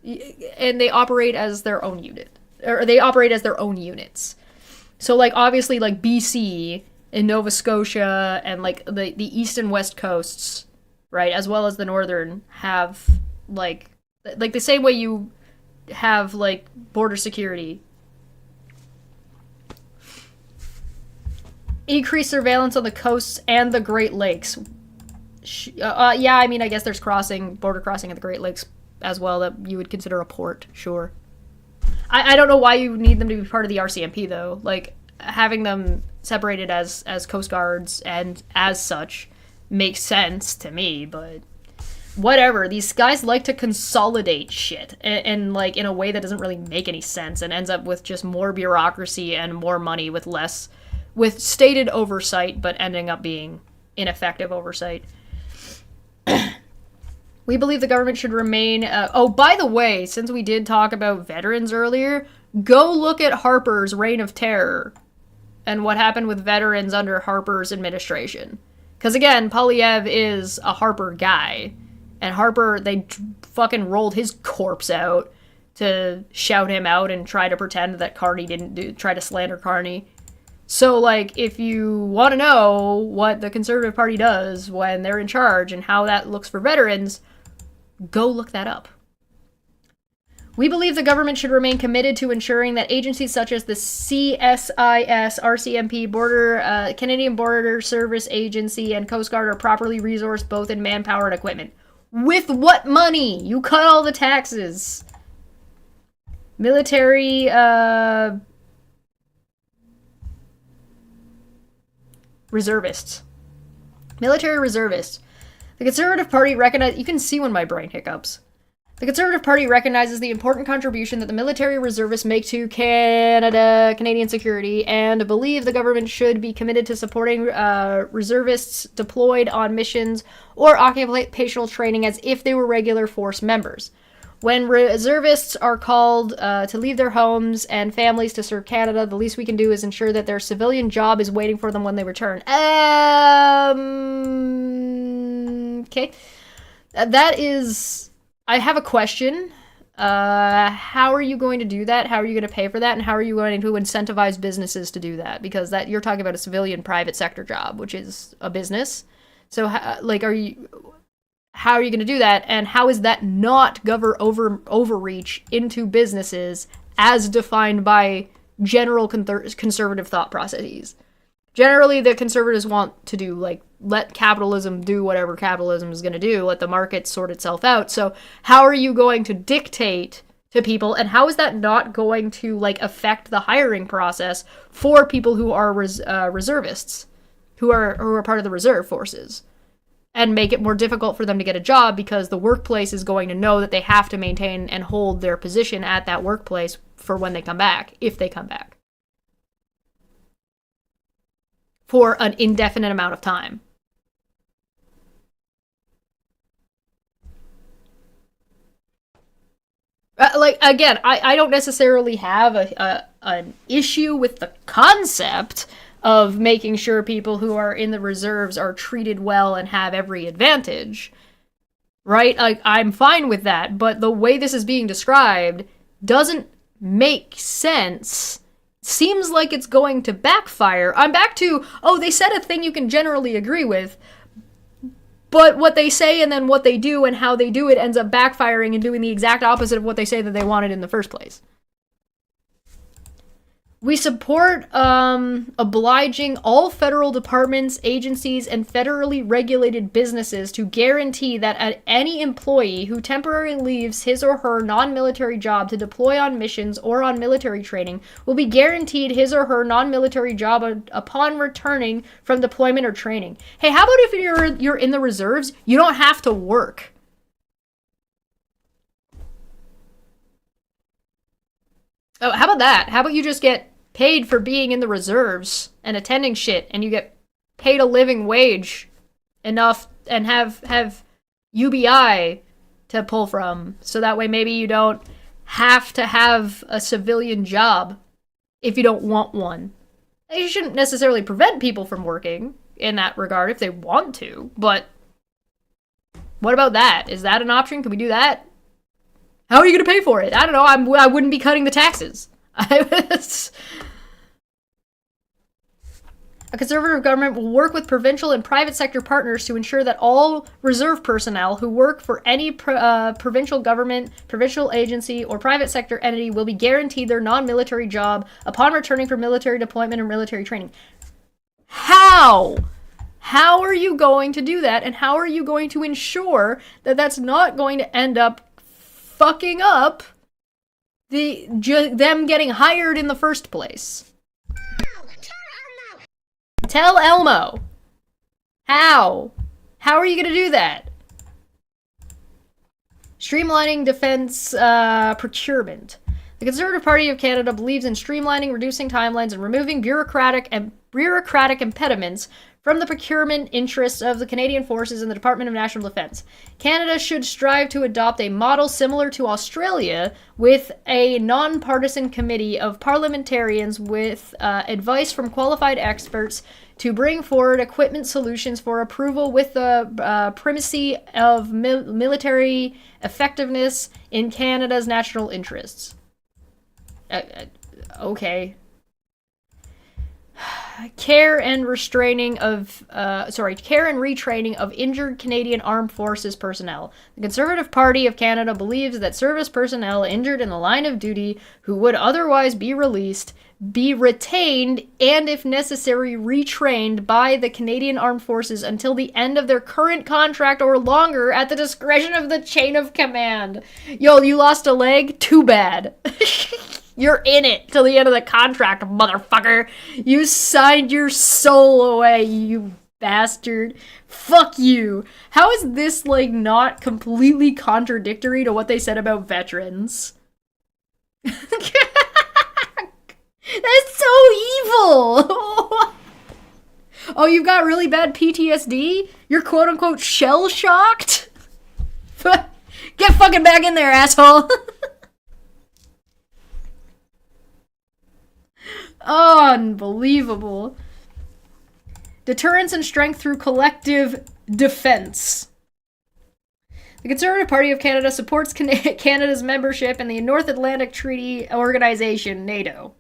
And they operate as their own unit. Or they operate as their own units. So, like, obviously, like, BC and Nova Scotia and, like, the east and west coasts, right, as well as the northern, have, like the same way you have, like, border security. Increased surveillance on the coasts and the Great Lakes. Yeah, I mean, I guess there's border crossing at the Great Lakes as well that you would consider a port, sure. I don't know why you need them to be part of the RCMP, though. Like, having them separated as Coast Guards and as such makes sense to me, but whatever. These guys like to consolidate shit and like, in a way that doesn't really make any sense and ends up with just more bureaucracy and more money with stated oversight, but ending up being ineffective oversight. We believe the government should remain... oh, by the way, since we did talk about veterans earlier, go look at Harper's Reign of Terror and what happened with veterans under Harper's administration. Because, again, Polyev is a Harper guy. And Harper, they fucking rolled his corpse out to shout him out and try to pretend that Carney try to slander Carney. So, like, if you want to know what the Conservative Party does when they're in charge and how that looks for veterans, go look that up. We believe the government should remain committed to ensuring that agencies such as the CSIS, RCMP, Canadian Border Service Agency, and Coast Guard are properly resourced both in manpower and equipment. With what money? You cut all the taxes. Military, reservists. Military reservists. The Conservative Party recognize... You can see when my brain hiccups. The Conservative Party recognizes the important contribution that the military reservists make to Canadian security, and believe the government should be committed to supporting reservists deployed on missions or occupational training as if they were regular force members. When reservists are called to leave their homes and families to serve Canada, the least we can do is ensure that their civilian job is waiting for them when they return. Okay. That is... I have a question. how are you going to do that? How are you going to pay for that? And how are you going to incentivize businesses to do that? Because that you're talking about a civilian private sector job, which is a business. So, like, how are you going to do that? And how is that not overreach into businesses as defined by general conservative thought processes? Generally, the conservatives want to do, like, let capitalism do whatever capitalism is going to do, let the market sort itself out. So how are you going to dictate to people, and how is that not going to, like, affect the hiring process for people who are reservists, who are part of the reserve forces, and make it more difficult for them to get a job because the workplace is going to know that they have to maintain and hold their position at that workplace for when they come back, if they come back, for an indefinite amount of time. Like, again, I don't necessarily have an issue with the concept of making sure people who are in the reserves are treated well and have every advantage, right? Like, I'm fine with that, but the way this is being described doesn't make sense. Seems like it's going to backfire. I'm back to, oh, they said a thing you can generally agree with, but what they say and then what they do and how they do it ends up backfiring and doing the exact opposite of what they say that they wanted in the first place. We support obliging all federal departments, agencies, and federally regulated businesses to guarantee that any employee who temporarily leaves his or her non-military job to deploy on missions or on military training will be guaranteed his or her non-military job upon returning from deployment or training. Hey, how about if you're in the reserves, you don't have to work? Oh, how about that? How about you just get paid for being in the reserves and attending shit, and you get paid a living wage enough and have UBI to pull from, so that way maybe you don't have to have a civilian job if you don't want one. You shouldn't necessarily prevent people from working in that regard if they want to, but what about that? Is that an option? Can we do that? How are you going to pay for it? I don't know. I wouldn't be cutting the taxes. A conservative government will work with provincial and private sector partners to ensure that all reserve personnel who work for any provincial government, provincial agency, or private sector entity will be guaranteed their non-military job upon returning from military deployment or military training. How? How are you going to do that, and how are you going to ensure that that's not going to end up fucking up them getting hired in the first place? Tell Elmo. How? How are you going to do that? Streamlining defense procurement. The Conservative Party of Canada believes in streamlining, reducing timelines, and removing bureaucratic impediments from the procurement interests of the Canadian Forces and the Department of National Defence. Canada should strive to adopt a model similar to Australia, with a non-partisan committee of parliamentarians with advice from qualified experts to bring forward equipment solutions for approval with the primacy of military effectiveness in Canada's national interests. Okay. Care and retraining of injured Canadian Armed Forces personnel. The Conservative Party of Canada believes that service personnel injured in the line of duty who would otherwise be released be retained and, if necessary, retrained by the Canadian Armed Forces until the end of their current contract or longer at the discretion of the chain of command. Yo, you lost a leg? Too bad. You're in it till the end of the contract, motherfucker. You signed your soul away, you bastard. Fuck you. How is this, like, not completely contradictory to what they said about veterans? That's so evil. Oh, you've got really bad PTSD? You're quote-unquote shell-shocked? Get fucking back in there, asshole. Unbelievable. Deterrence and strength through collective defense. The Conservative Party of Canada supports Canada's membership in the North Atlantic Treaty Organization, NATO.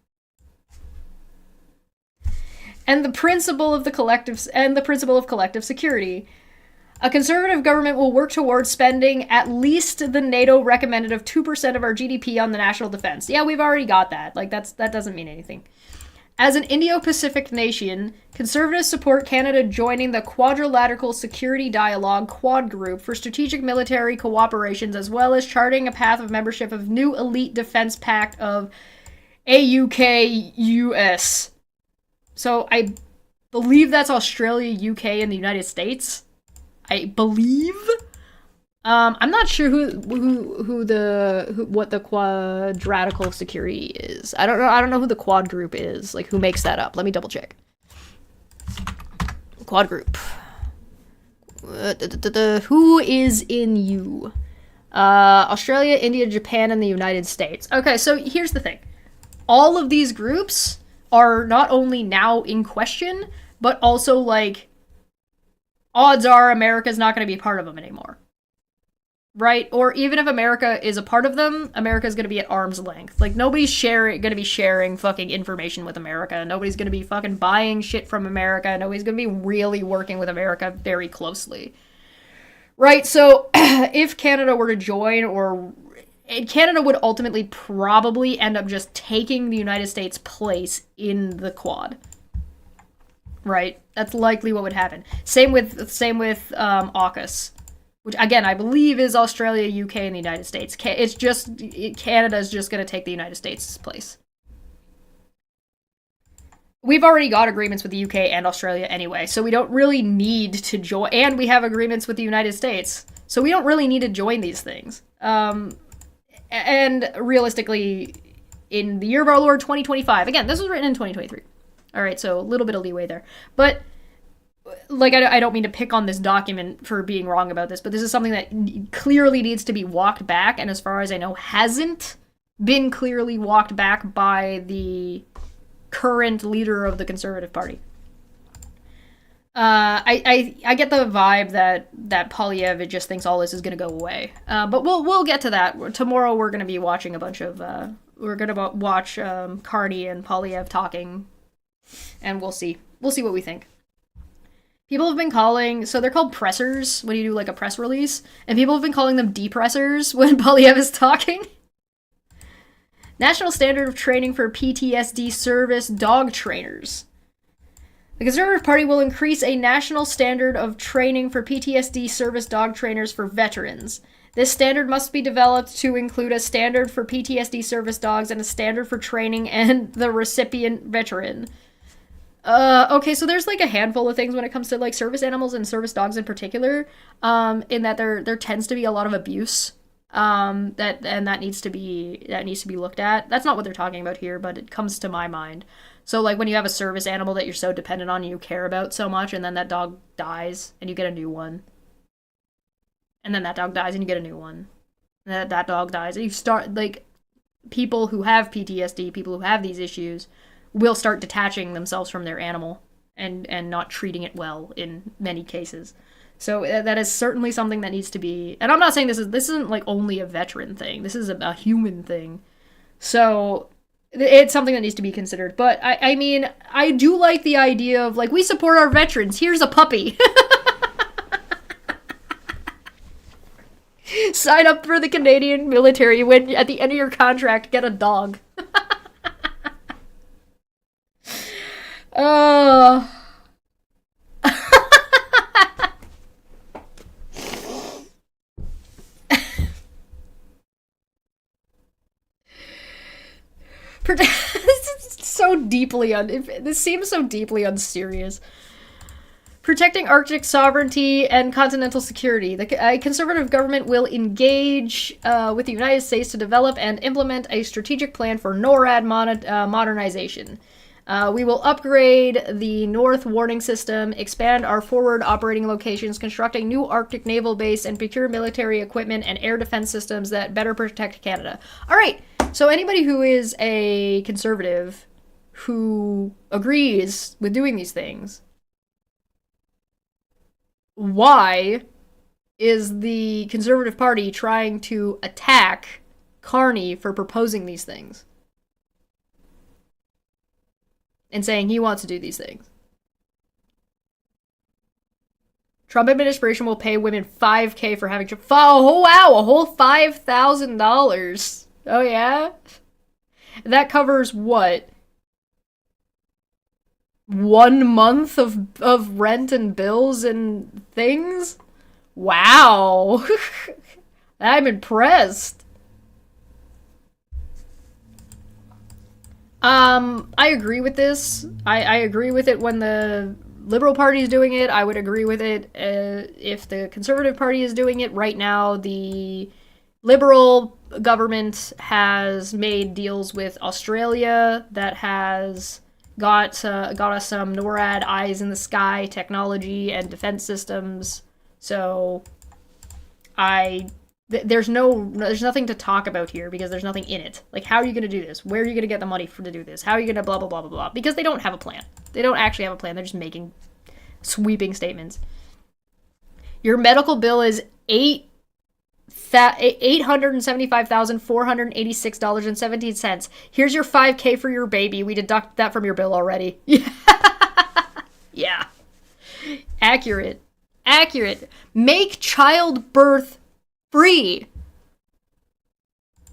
And the principle of collective security. A conservative government will work towards spending at least the NATO recommended of 2% of our GDP on the national defense. Yeah, we've already got that. Like, that doesn't mean anything. As an Indo-Pacific nation, conservatives support Canada joining the Quadrilateral Security Dialogue Quad Group for strategic military cooperations, as well as charting a path of membership of new elite defense pact of AUKUS. So I believe that's Australia, UK, and the United States. I believe. I'm not sure what the quadratical security is. I don't know who the quad group is. Like, who makes that up? Let me double check. Quad group. Who is in you? Australia, India, Japan, and the United States. Okay, so here's the thing. All of these groups are not only now in question, but also, like, odds are America's not going to be part of them anymore. Right? Or even if America is a part of them, America's going to be at arm's length. Like, nobody's going to be sharing fucking information with America. Nobody's going to be fucking buying shit from America. Nobody's going to be really working with America very closely. Right? So, if Canada were to join, or Canada would ultimately probably end up just taking the United States' place in the Quad. Right? That's likely what would happen. Same with AUKUS. Which, again, I believe is Australia, UK, and the United States. Canada's just going to take the United States' place. We've already got agreements with the UK and Australia anyway, so we don't really need to join. And we have agreements with the United States, so we don't really need to join these things. And realistically, in the year of our Lord 2025, again, this was written in 2023. All right, so a little bit of leeway there. But like, I don't mean to pick on this document for being wrong about this, but this is something that clearly needs to be walked back, and as far as I know, hasn't been clearly walked back by the current leader of the Conservative Party. I get the vibe that Polyev just thinks all this is going to go away. But we'll get to that. Tomorrow we're going to be watching a bunch of we're going to watch Carney and Polyev talking, and we'll see what we think. People have been calling, so they're called pressers when you do like a press release, and people have been calling them depressors when Polyev is talking. National Standard of Training for PTSD Service Dog Trainers. The Conservative Party will increase a national standard of training for PTSD service dog trainers for veterans. This standard must be developed to include a standard for PTSD service dogs and a standard for training and the recipient veteran. Okay, so there's like a handful of things when it comes to like service animals and service dogs in particular, in that there tends to be a lot of abuse, that needs to be looked at. That's not what they're talking about here, but it comes to my mind. So like when you have a service animal that you're so dependent on and you care about so much, and then that dog dies and you get a new one. And then that dog dies and you get a new one. And that dog dies. And you start, like, people who have PTSD, people who have these issues, will start detaching themselves from their animal and not treating it well in many cases. So that is certainly something that needs to be, and I'm not saying this isn't like only a veteran thing. This is a human thing. So it's something that needs to be considered. But I mean, I do like the idea of like, we support our veterans. Here's a puppy. Sign up for the Canadian military. When at the end of your contract, get a dog. This seems so deeply unserious. Protecting Arctic sovereignty and continental security. The Conservative government will engage with the United States to develop and implement a strategic plan for NORAD modernization. We will upgrade the North Warning System, expand our forward operating locations, construct a new Arctic naval base, and procure military equipment and air defense systems that better protect Canada. All right, so anybody who is a conservative who agrees with doing these things, why is the Conservative Party trying to attack Carney for proposing these things. And saying he wants to do these things. Trump administration will pay women $5,000 for having... Oh, wow, a whole $5,000. Oh, yeah? That covers what? 1 month of rent and bills and things? Wow. I'm impressed. I agree with this. I agree with it when the Liberal Party is doing it. I would agree with it if the Conservative Party is doing it. Right now, the Liberal government has made deals with Australia that has got us some NORAD eyes in the sky technology and defense systems. So there's nothing to talk about here because there's nothing in it. Like, how are you going to do this? Where are you going to get the money to do this? How are you going to blah, blah, blah, blah, blah? Because they don't have a plan. They don't actually have a plan. They're just making sweeping statements. Your medical bill is $875,486.17. Here's your $5,000 for your baby. We deduct that from your bill already. Yeah. Accurate. Make childbirth free.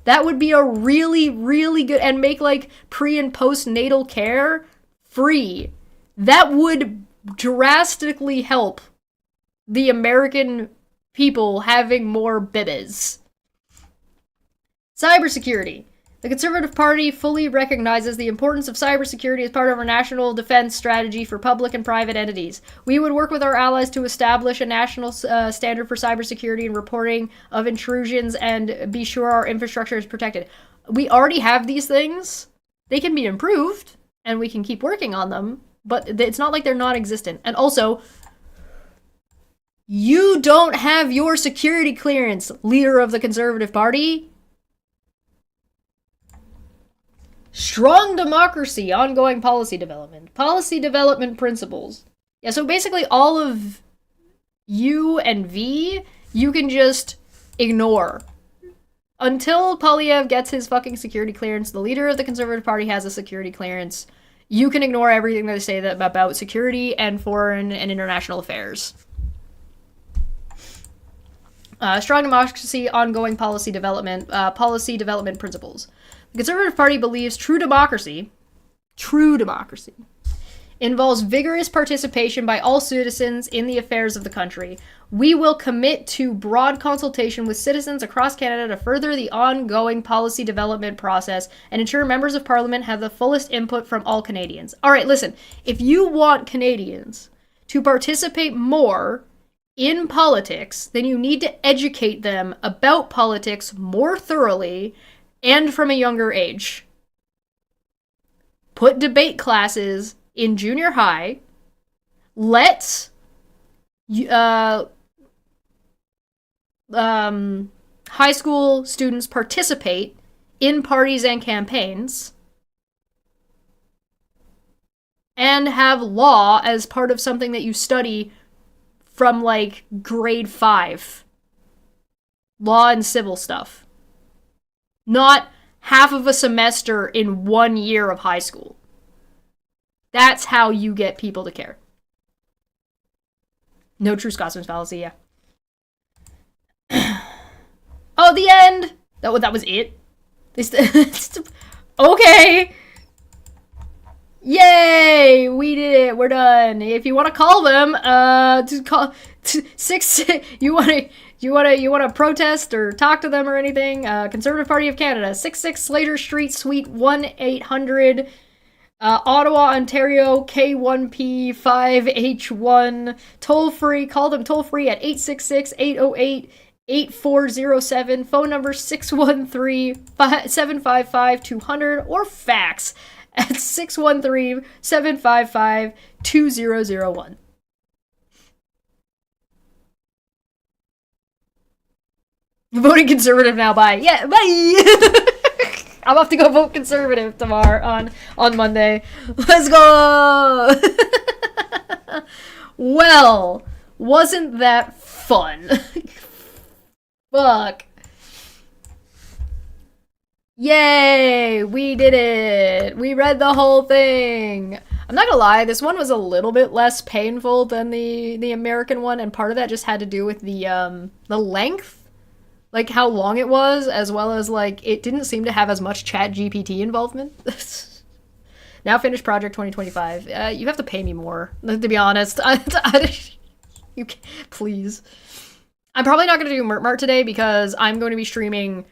That would be a really, really good... And make, like, pre- and postnatal care free. That would drastically help the American people having more babies. Cybersecurity. The Conservative Party fully recognizes the importance of cybersecurity as part of our national defense strategy for public and private entities. We would work with our allies to establish a national standard for cybersecurity and reporting of intrusions and be sure our infrastructure is protected. We already have these things. They can be improved, and we can keep working on them, but it's not like they're non-existent. And also, you don't have your security clearance, leader of the Conservative Party. Strong democracy, ongoing policy development. Policy development principles. Yeah, so basically all of U and V, you can just ignore. Until Polyev gets his fucking security clearance, the leader of the Conservative Party has a security clearance. You can ignore everything that they say about security and foreign and international affairs. Strong democracy, ongoing policy development principles. The Conservative Party believes true democracy, involves vigorous participation by all citizens in the affairs of the country. We will commit to broad consultation with citizens across Canada to further the ongoing policy development process and ensure members of Parliament have the fullest input from all Canadians. All right, listen, if you want Canadians to participate more in politics, then you need to educate them about politics more thoroughly and from a younger age. Put debate classes in junior high. Let high school students participate in parties and campaigns. And have law as part of something that you study from, like, grade 5. Law and civil stuff. Not half of a semester in 1 year of high school. That's how you get people to care. No true Scotsman's fallacy, yeah. Oh, the end! That was it? Okay! Yay! We did it. We're done. If you want to call them, just call you want to protest or talk to them or anything? Conservative Party of Canada, 66 Slater Street, Suite 1-800, Ottawa, Ontario, K1P5H1. Toll free. Call them toll free at 866-808-8407. Phone number 613-755-200 or fax at 613-755-2001. Voting Conservative now, bye. Yeah, bye! I'm off to go vote Conservative tomorrow on Monday. Let's go! Well, wasn't that fun? Fuck. Yay! We did it! We read the whole thing! I'm not gonna lie, this one was a little bit less painful than the American one, and part of that just had to do with the length, like how long it was, as well as like it didn't seem to have as much Chat GPT involvement. Now finished project 2025. You have to pay me more, to be honest. You please. I'm probably not gonna do Mart today because I'm going to be streaming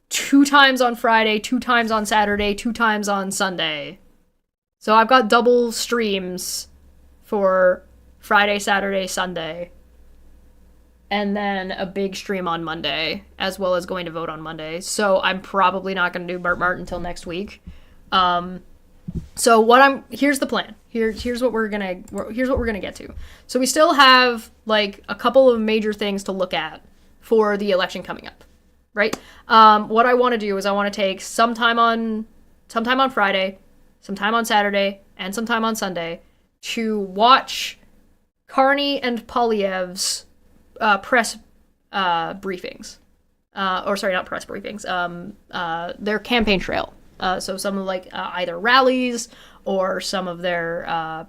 2 times on Friday, 2 times on Saturday, 2 times on Sunday. So I've got double streams for Friday, Saturday, Sunday. And then a big stream on Monday, as well as going to vote on Monday. So I'm probably not going to do Mart until next week. So here's the plan. Here's what we're gonna get to. So we still have like a couple of major things to look at for the election coming up. Right? What I want to do is I want to take some time on Friday, some time on Saturday, and some time on Sunday to watch Carney and Poilievre's press briefings. Or sorry, not press briefings. Their campaign trail. So some of like either rallies or some of their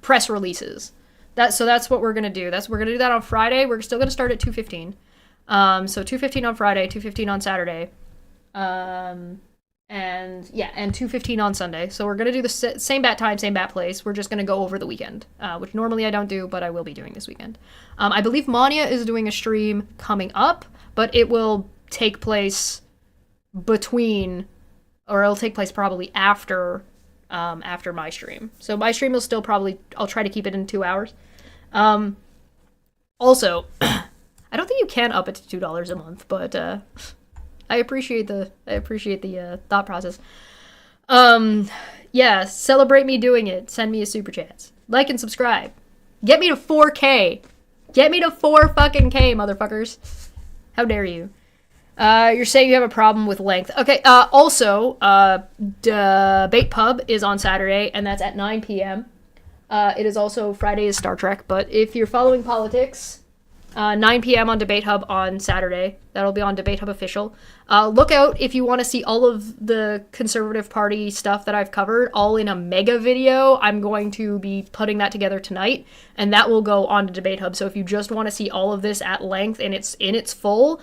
press releases. So that's what we're gonna do. We're gonna do that on Friday. We're still gonna start at 2:15. So 2:15 on Friday, 2:15 on Saturday, and 2:15 on Sunday. So we're gonna do the same bat time, same bat place. We're just gonna go over the weekend, which normally I don't do, but I will be doing this weekend. I believe Mania is doing a stream coming up, but it will take place it'll take place probably after my stream. So my stream will still I'll try to keep it in 2 hours. Also. I don't think you can up it to $2 a month, but I appreciate the thought process. Yeah, celebrate me doing it. Send me a super chat. Like and subscribe. Get me to 4K. Get me to 4 fucking K, motherfuckers. How dare you? You're saying you have a problem with length. Okay, also, Debate Pub is on Saturday, and that's at 9 p.m. It is also Friday is Star Trek, but if you're following politics... 9 p.m. on Debate Hub on Saturday. That'll be on Debate Hub Official. Look out if you want to see all of the Conservative Party stuff that I've covered, all in a mega video. I'm going to be putting that together tonight, and that will go on to Debate Hub. So if you just want to see all of this at length and it's in its full,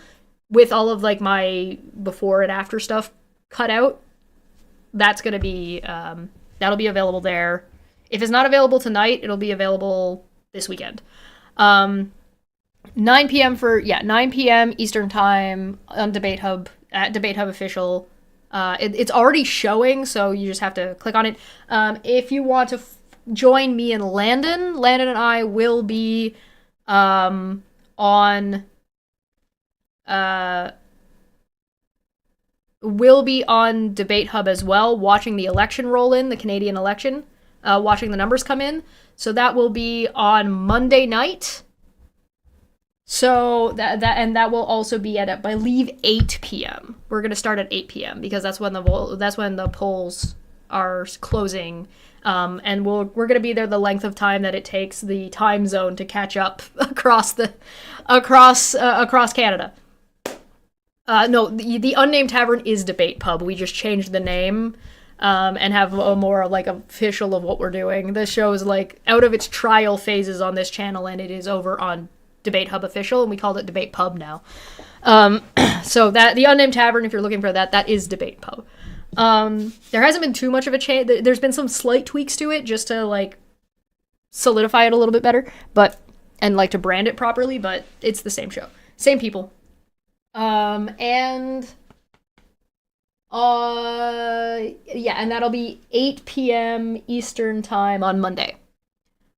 with all of like my before and after stuff cut out, that's going to be, that'll be available there. If it's not available tonight, it'll be available this weekend. 9 p.m. Eastern Time on Debate Hub, at Debate Hub Official. It's already showing, so you just have to click on it. If you want to join me and Landon and I will be on Debate Hub as well, watching the election roll in, the Canadian election, watching the numbers come in. So that will be on Monday night. So that will also be at, I believe, 8 p.m. We're gonna start at 8 p.m. because that's when the polls are closing, and we're gonna be there the length of time that it takes the time zone to catch up across Canada. No, the unnamed tavern is Debate Pub. We just changed the name. And have a more like official of what we're doing. This show is like out of its trial phases on this channel, and it is over on Debate Hub Official, and we called it Debate Pub now. So that the unnamed tavern, if you're looking for that is Debate Pub. There hasn't been too much of a change. There's been some slight tweaks to it just to like solidify it a little bit better, and like to brand it properly, but it's the same show, same people. And that'll be 8 p.m. Eastern Time on Monday,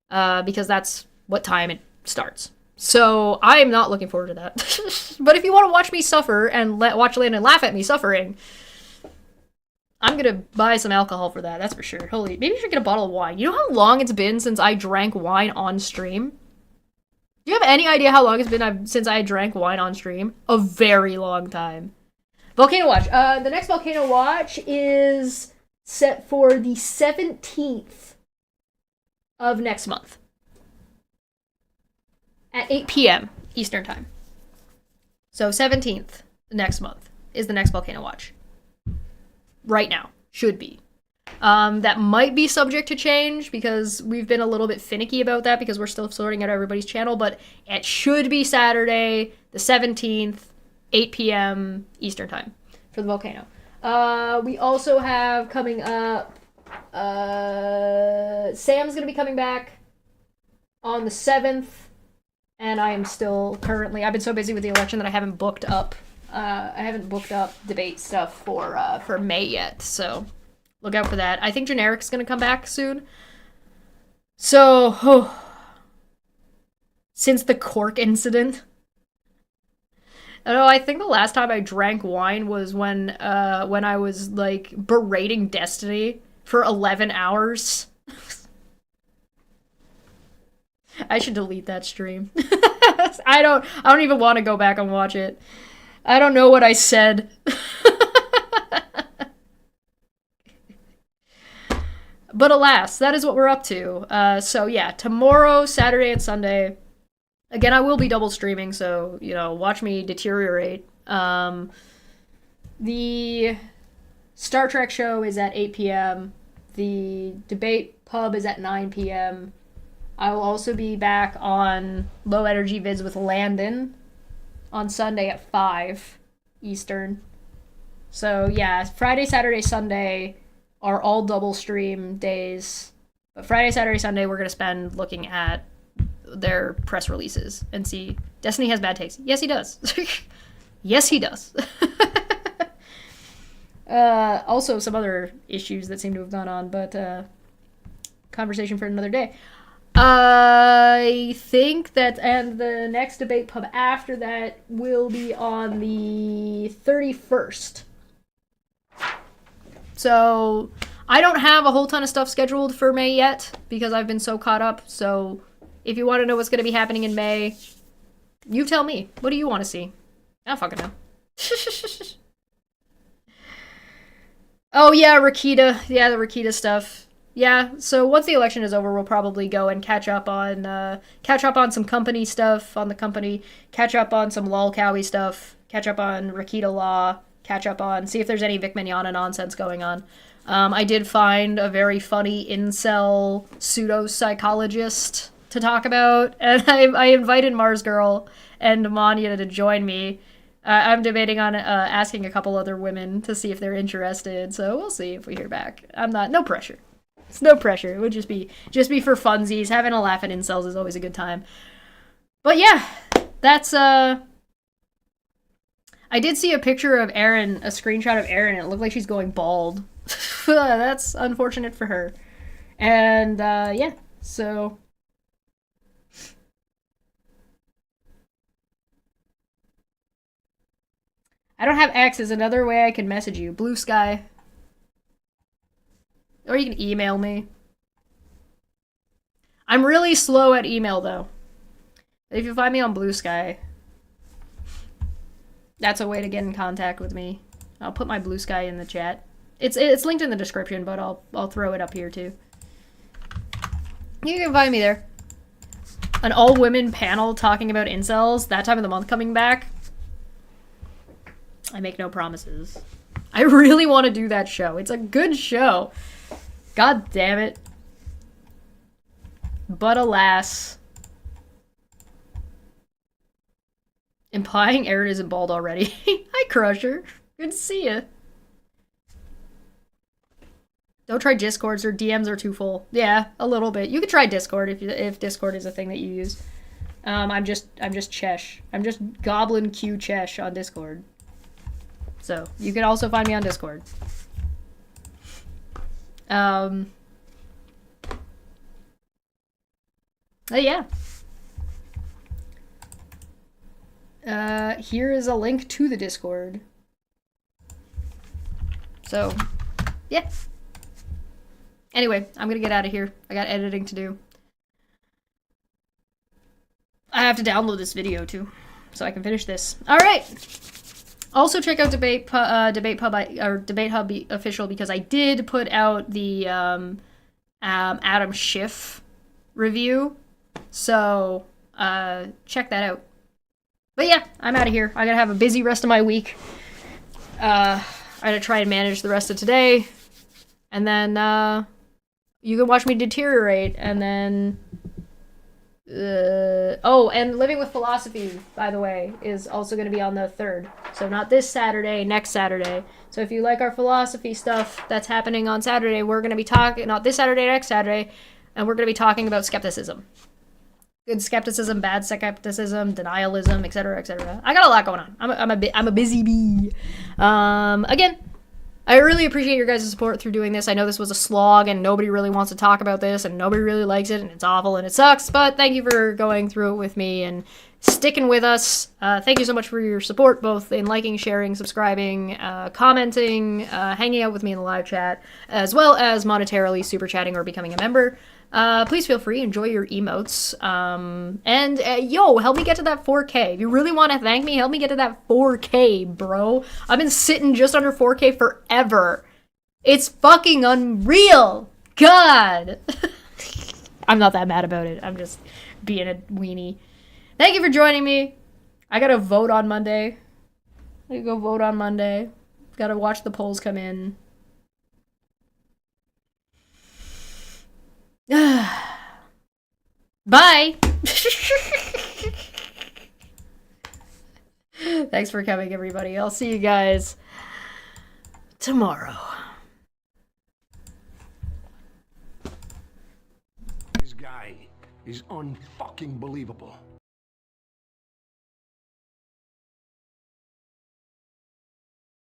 because that's what time it starts. So I am not looking forward to that. But if you want to watch me suffer and watch Landon laugh at me suffering, I'm gonna buy some alcohol for that. That's for sure. Holy, maybe I should get a bottle of wine. You know how long it's been since I drank wine on stream? Do you have any idea how long it's been since I drank wine on stream? A very long time. Volcano Watch. The next Volcano Watch is set for the 17th of next month at 8 p.m. Eastern Time. So 17th, next month, is the next Volcano Watch. Right now. Should be. That might be subject to change because we've been a little bit finicky about that because we're still sorting out everybody's channel, but it should be Saturday, the 17th, 8 p.m. Eastern Time for the Volcano. We also have coming up, Sam's gonna be coming back on the 7th, and I am still currently, I've been so busy with the election that I haven't booked up debate stuff for May yet, so look out for that. I think Generic's gonna come back soon. So, since the cork incident, I don't know, I think the last time I drank wine was when I was, like, berating Destiny for 11 hours. I should delete that stream. I don't even want to go back and watch it. I don't know what I said. But alas, that is what we're up to. So yeah, tomorrow, Saturday, and Sunday. Again, I will be double streaming, so, you know, watch me deteriorate. The Star Trek show is at 8 p.m. The debate pub is at 9 p.m. I will also be back on Low Energy Vids with Landon on Sunday at 5 Eastern. So yeah, Friday, Saturday, Sunday are all double stream days. But Friday, Saturday, Sunday, we're going to spend looking at their press releases and see. Destiny has bad takes. Yes, he does. Yes, he does. Also, some other issues that seem to have gone on, but conversation for another day. I think that, and the next debate pub after that will be on the 31st. So, I don't have a whole ton of stuff scheduled for May yet, because I've been so caught up, so if you want to know what's going to be happening in May, you tell me. What do you want to see? I don't fucking know. Oh yeah, Rakita. Yeah, the Rakita stuff. Yeah, so once the election is over, we'll probably go and catch up on some company stuff on the company, catch up on some lolcowie stuff, catch up on Rakita Law, catch up on, see if there's any Vic Mignogna nonsense going on. I did find a very funny incel pseudo-psychologist to talk about, and I invited Mars Girl and Manya to join me. I'm debating on asking a couple other women to see if they're interested, so we'll see if we hear back. No pressure. It's no pressure. It would just be for funsies. Having a laugh at incels is always a good time. But yeah, that's I did see a picture of Erin, a screenshot of Erin, and it looked like she's going bald. That's unfortunate for her. And yeah, so I don't have X is another way I can message you. Blue Sky. Or you can email me. I'm really slow at email, though. If you find me on Blue Sky, that's a way to get in contact with me. I'll put my Blue Sky in the chat. It's linked in the description, but I'll throw it up here, too. You can find me there. An all-women panel talking about incels, that time of the month coming back. I make no promises. I really want to do that show. It's a good show. God damn it. But alas. Implying Aaron isn't bald already. Hi, Crusher. Good to see you. Don't try Discord, or DMs are too full. Yeah, a little bit. You could try Discord if Discord is a thing that you use. I'm just Chesh. I'm just Goblin Q Chesh on Discord. So, you can also find me on Discord. Yeah. Here is a link to the Discord. So, yeah. Anyway, I'm gonna get out of here. I got editing to do. I have to download this video, too, so I can finish this. Alright! Also check out Debate Hub official, because I did put out the Adam Schiff review. So check that out. But yeah, I'm out of here. I gotta have a busy rest of my week. I gotta try and manage the rest of today. And then, you can watch me deteriorate. And then, oh, and Living with Philosophy, by the way, is also gonna be on the 3rd. So not this Saturday, next Saturday. So if you like our philosophy stuff that's happening on Saturday, we're gonna be talking, not this Saturday, next Saturday, and we're gonna be talking about skepticism. Good skepticism, bad skepticism, denialism, etc., etc. I got a lot going on. I'm a busy bee. Again, I really appreciate your guys' support through doing this. I know this was a slog and nobody really wants to talk about this and nobody really likes it and it's awful and it sucks, but thank you for going through it with me and sticking with us. Thank you so much for your support, both in liking, sharing, subscribing, commenting, hanging out with me in the live chat, as well as monetarily super chatting or becoming a member. Please feel free, enjoy your emotes, and yo, help me get to that 4K. If you really want to thank me, help me get to that 4K, bro. I've been sitting just under 4K forever. It's fucking unreal. God. I'm not that mad about it. I'm just being a weenie. Thank you for joining me. I gotta vote on Monday. I gotta go vote on Monday. Gotta watch the polls come in. Bye. Thanks for coming, everybody. I'll see you guys tomorrow. This guy is unfucking believable.